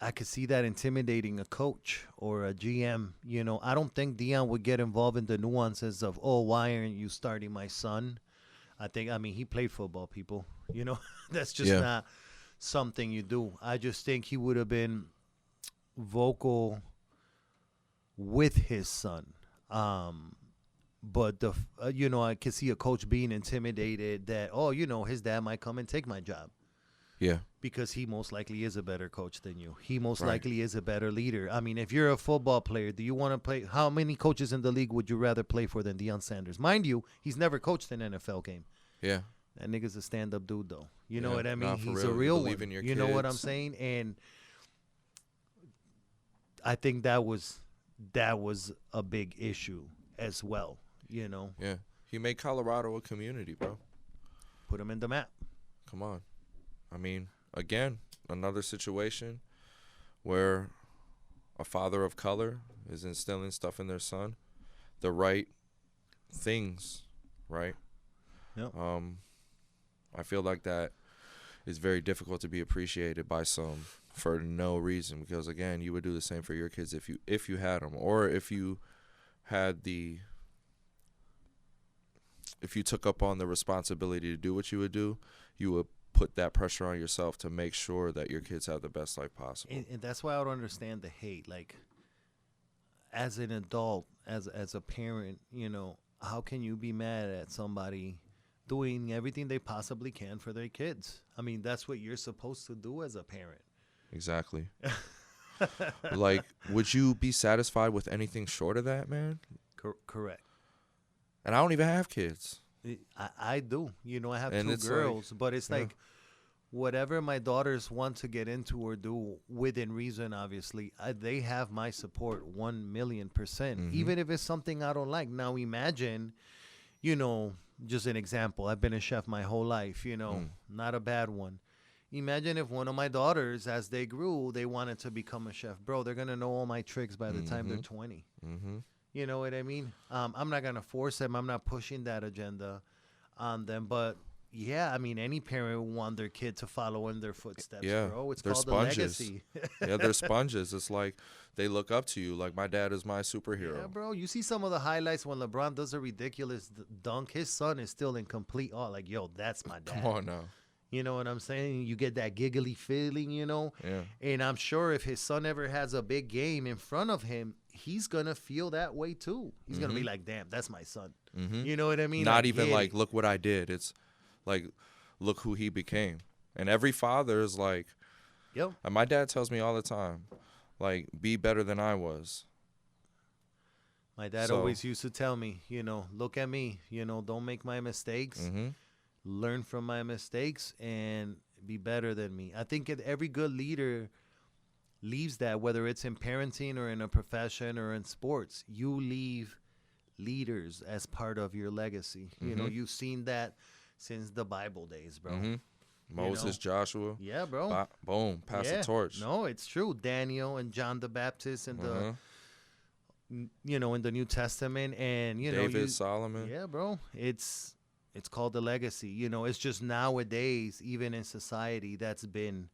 I could see that intimidating a coach or a GM. I don't think Deion would get involved in the nuances of, why aren't you starting my son? I mean, he played football, people. That's just not something you do. I just think he would have been vocal with his son. But I could see a coach being intimidated that, his dad might come and take my job. Yeah. Because he most likely is a better coach than you. He most likely is a better leader. I mean, if you're a football player, do you want to play? How many coaches in the league would you rather play for than Deion Sanders? Mind you, he's never coached an NFL game. Yeah. That nigga's a stand-up dude, though. You know what I mean? Nah, He's real. a real Believe one. in your You know what I'm kids. saying? And I think that was a big issue as well. Yeah. He made Colorado a community, bro. Put him in the map. Come on. I mean, again, another situation where a father of color is instilling stuff in their son, the right things, right? Yep. I feel like that is very difficult to be appreciated by some for no reason, because again, you would do the same for your kids if you had them, or if you took up on the responsibility to do what you would do, you would put that pressure on yourself to make sure that your kids have the best life possible. And that's why I don't understand the hate. Like, as an adult, as a parent, how can you be mad at somebody doing everything they possibly can for their kids? I mean, that's what you're supposed to do as a parent. Exactly. Like, would you be satisfied with anything short of that, man? Correct. And I don't even have kids. I do. I have And two it's girls, but it's yeah. like whatever my daughters want to get into or do within reason, obviously, they have my support 1,000,000%, even if it's something I don't like. Now, imagine, just an example. I've been a chef my whole life, not a bad one. Imagine if one of my daughters, as they grew, they wanted to become a chef. Bro, they're going to know all my tricks by the time they're 20. You know what I mean? I'm not going to force them. I'm not pushing that agenda on them. But, yeah, I mean, any parent would want their kid to follow in their footsteps, bro. It's they're called sponges. a legacy. Yeah, they're sponges. It's like they look up to you. Like, my dad is my superhero. Yeah, bro. You see some of the highlights when LeBron does a ridiculous dunk. His son is still in complete awe. Like, yo, that's my dad. Come on now. You know what I'm saying? You get that giggly feeling, Yeah. And I'm sure if his son ever has a big game in front of him, he's going to feel that way too. He's going to be like, damn, that's my son. You know what I mean? Not even like, look what I did. It's like, look who he became. And every father is like, yep. And my dad tells me all the time, like, be better than I was. My dad always used to tell me, look at me, don't make my mistakes. Learn from my mistakes and be better than me. I think every good leader leaves that, whether it's in parenting or in a profession or in sports. You leave leaders as part of your legacy. You've seen that since the Bible days, bro. Moses, Joshua. Yeah, bro. Boom. Pass the torch. No, it's true. Daniel and John the Baptist and in the New Testament, and David, Solomon. Yeah, bro. It's called the legacy. It's just nowadays, even in society, that's been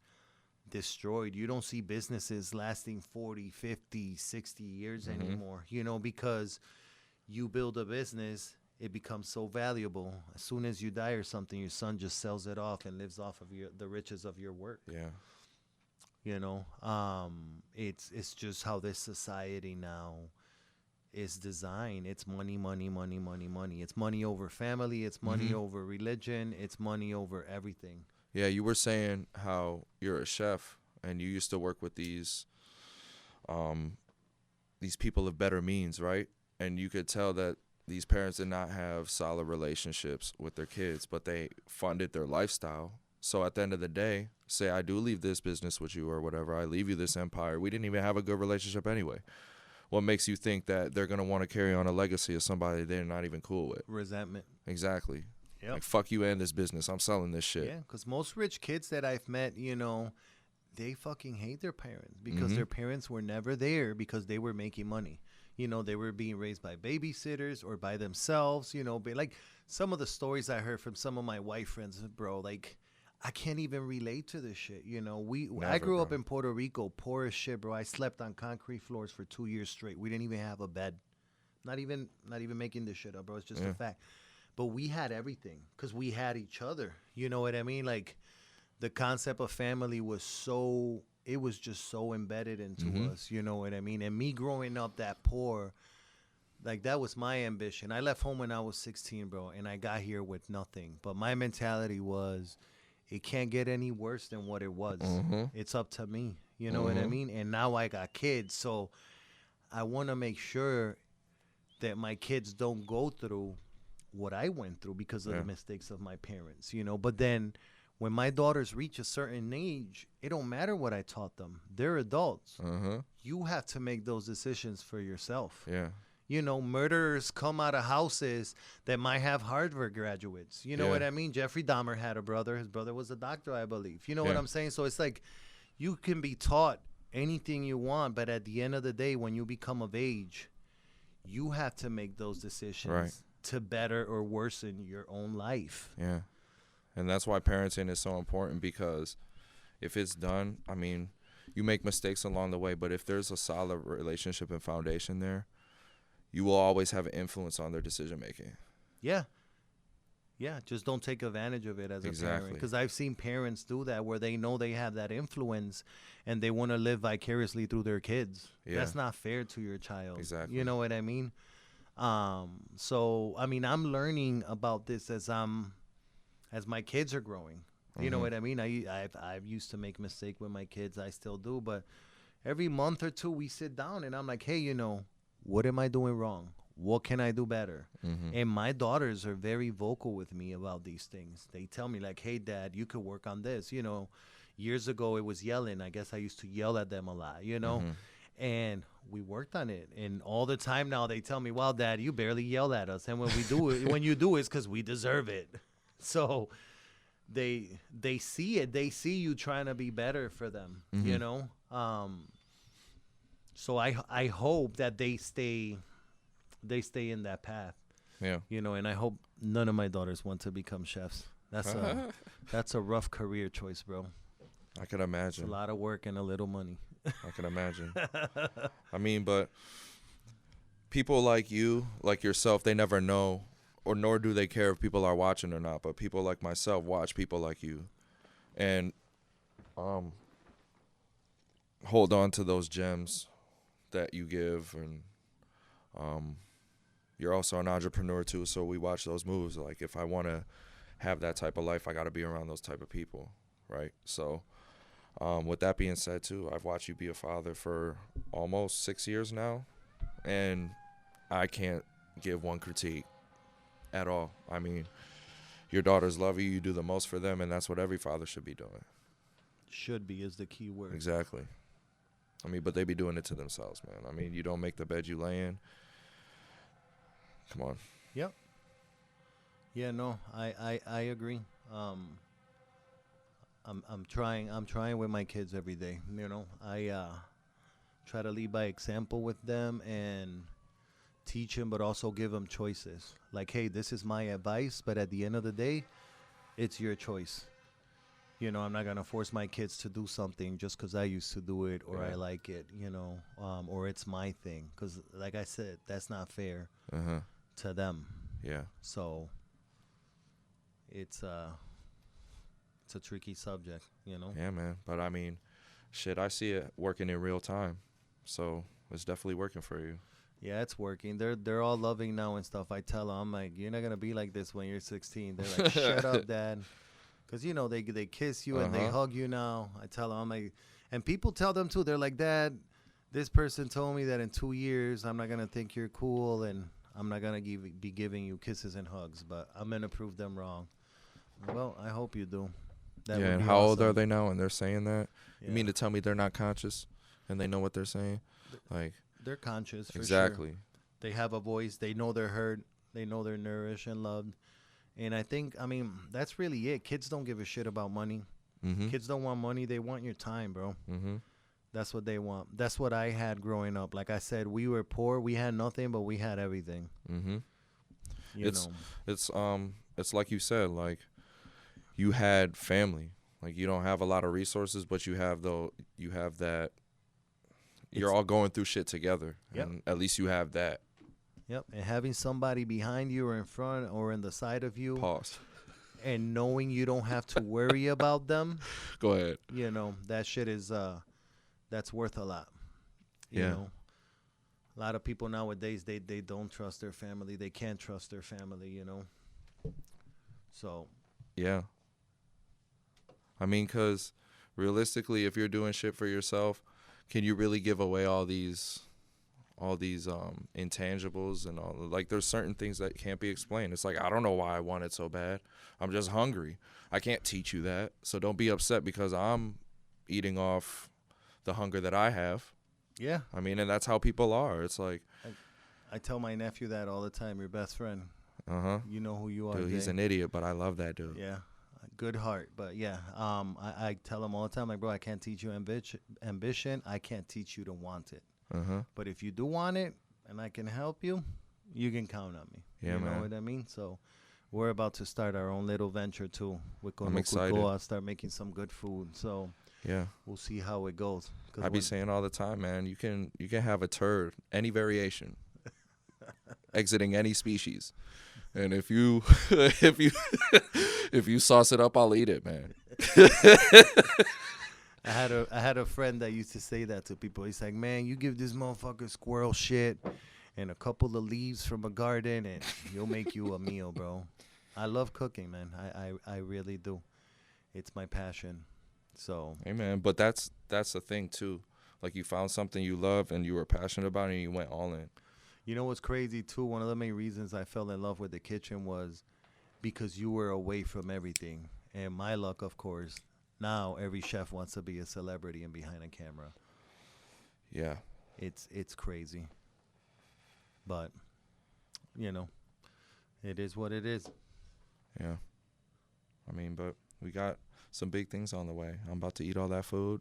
destroyed. You don't see businesses lasting 40, 50, 60 years anymore, because you build a business, it becomes so valuable. As soon as you die or something, your son just sells it off and lives off of the riches of your work. Yeah. It's just how this society now is designed. It's money, money, money, money, money. It's money over family. It's money over religion. It's money over everything. Yeah, you were saying how you're a chef and you used to work with these people of better means, right? And you could tell that these parents did not have solid relationships with their kids, but they funded their lifestyle. So at the end of the day, say I do leave this business with you or whatever, I leave you this empire. We didn't even have a good relationship anyway. What makes you think that they're going to want to carry on a legacy of somebody they're not even cool with? Resentment. Exactly. Yep. Like, fuck you and this business. I'm selling this shit. Yeah, because most rich kids that I've met, they fucking hate their parents because their parents were never there because they were making money. They were being raised by babysitters or by themselves, like some of the stories I heard from some of my white friends, bro, like, I can't even relate to this shit. I grew up in Puerto Rico, poor as shit, bro. I slept on concrete floors for 2 years straight. We didn't even have a bed. Not even making this shit up, bro. It's just a fact. But we had everything because we had each other. You know what I mean? Like, the concept of family was just so embedded into us. You know what I mean? And me growing up that poor, like, that was my ambition. I left home when I was 16, bro, and I got here with nothing. But my mentality was, it can't get any worse than what it was. It's up to me. You know what I mean? And now I got kids, so I want to make sure that my kids don't go through what I went through because of the mistakes of my parents, But then when my daughters reach a certain age, it don't matter what I taught them. They're adults. You have to make those decisions for yourself. Yeah. Murderers come out of houses that might have Harvard graduates. You know what I mean? Jeffrey Dahmer had a brother. His brother was a doctor, I believe. You know what I'm saying? So it's like you can be taught anything you want, but at the end of the day, when you become of age, you have to make those decisions to better or worsen your own life. Yeah. And that's why parenting is so important, because if it's done, I mean, you make mistakes along the way, but if there's a solid relationship and foundation there, you will always have an influence on their decision making. Yeah. Yeah, just don't take advantage of it as a parent. Exactly. Because I've seen parents do that where they know they have that influence and they want to live vicariously through their kids. Yeah. That's not fair to your child. Exactly. You know what I mean? So I mean, I'm learning about this as my kids are growing. You know Mhm. what I mean? I've used to make mistake with my kids. I still do, but every month or two we sit down and I'm like, hey, what am I doing wrong? What can I do better? Mhm. And my daughters are very vocal with me about these things. They tell me like, hey, Dad, you could work on this. Years ago it was yelling. I guess I used to yell at them a lot. Mhm. And we worked on it. And all the time now they tell me, well, Dad, you barely yell at us. And when we do it, when you do, it's because we deserve it. So they see it. They see you trying to be better for them, Mhm. So I hope that they stay in that path, Yeah. and I hope none of my daughters want to become chefs. That's a rough career choice, bro. I can It's a imagine. lot of work and a little money. I can imagine. I mean, but people like you, like yourself, they never know, or nor do they care if people are watching or not. But people like myself watch people like you, and hold on to those gems that you give, and you're also an entrepreneur too. So we watch those moves. Like if I want to have that type of life, I got to be around those type of people, right? So. With that being said, too, I've watched you be a father for almost 6 years now, and I can't give one critique at all. I mean, your daughters love you. You do the most for them, and that's what every father should be doing. Should be is the key word. Exactly. I mean, but they be doing it to themselves, man. I mean, you don't make the bed you lay in. Come on. Yep. Yeah, no, I agree. I'm trying with my kids every day. I try to lead by example with them and teach them, but also give them choices. Like, hey, this is my advice, but at the end of the day, it's your choice. I'm not gonna force my kids to do something just because I used to do it or I Yeah. like it. Or it's my thing. Because, like I said, that's not fair to them. Yeah. So it's a tricky subject. Yeah, man. But I mean, shit, I see it working in real time. So it's definitely working for you. Yeah, it's working. They're all loving now and stuff. I tell them, I'm like, you're not gonna be like this when you're 16. They're like, shut up, Dad, because they kiss you and they hug you now. I tell them, I'm like, and people tell them too. They're like, Dad, this person told me that in 2 years I'm not gonna think you're cool and I'm not gonna be giving you kisses and hugs, but I'm gonna prove them wrong. Well, I hope you do. That Yeah, would and be how old are awesome. they now and they're saying that? Yeah. You mean to tell me they're not conscious and they know what they're saying? Like, They're conscious for sure. exactly. They have a voice. They know they're heard. They know they're nourished and loved. And I think, that's really it. Kids don't give a shit about money. Mm-hmm. Kids don't want money. They want your time, bro. Mm-hmm. That's what they want. That's what I had growing up. Like I said, we were poor. We had nothing, but we had everything. Mm-hmm. You It's- know. It's like you said, like you had family. Like you don't have a lot of resources, but you have that you're all going through shit together. Yep. And at least you have that. Yep. And having somebody behind you or in front or in the side of you Pause. and knowing you don't have to worry about them, Go ahead. that shit is that's worth a lot. You Yeah. know. A lot of people nowadays they don't trust their family. They can't trust their family, So, Yeah. I mean, 'cause realistically, if you're doing shit for yourself, can you really give away all these intangibles and all? Like, there's certain things that can't be explained. It's like, I don't know why I want it so bad. I'm just hungry. I can't teach you that. So don't be upset because I'm eating off the hunger that I have. yeah. I mean, and that's how people are. It's like, I tell my nephew that all the time. Your best friend. You know who you are. dude, he's Jay. an idiot, but I love that dude. Yeah. Good heart. But yeah, I tell him all the time, like, bro, I can't teach you ambition. I can't teach you to want it. But if you do want it and I can help you, you can count on me. Yeah, you know man. what I mean? So we're about to start our own little venture too. I'm excited. I'll start making some good food. So Yeah. we'll see how it goes. I be saying all the time, man, you can have a turd, any variation, exiting any species, And if you if you if you sauce it up, I'll eat it, man. I had a friend that used to say that to people. He's like, man, you give this motherfucker squirrel shit and a couple of leaves from a garden, and he'll make you a meal, bro. I love cooking, man. I really do. It's my passion. So Hey, man, but that's the thing too. Like you found something you love and you were passionate about it and you went all in. you know what's crazy too? One of the main reasons I fell in love with the kitchen was because you were away from everything. And my luck, of course, now every chef wants to be a celebrity and behind a camera. Yeah. It's crazy. But, you know, it is what it is. Yeah. I mean, but we got some big things on the way. I'm about to eat all that food.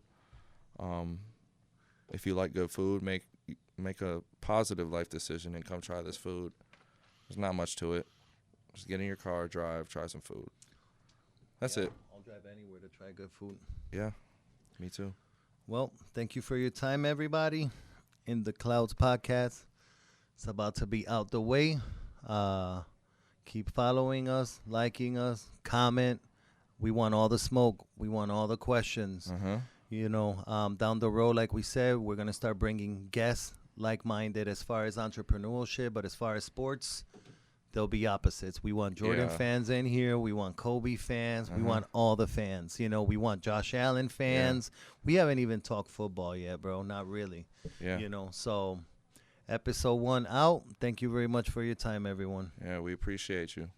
If you like good food, make a positive life decision and come try this food. There's not much to it. Just get in your car, drive, try some food. That's it. I'll drive anywhere to try good food. Yeah, me too. Well, thank you for your time, everybody. In the Clouds podcast, it's about to be out the way. Keep following us, liking us, comment. We want all the smoke. We want all the questions. Uh-huh. You know, down the road, like we said, we're going to start bringing guests like-minded as far as entrepreneurship, but as far as sports, there'll be opposites. We want Jordan fans in here. We want Kobe fans. We want all the fans. You know, we want Josh Allen fans. We haven't even talked football yet, bro. Not really. Yeah. You know, so episode 1 out. Thank you very much for your time, everyone. Yeah, we appreciate you.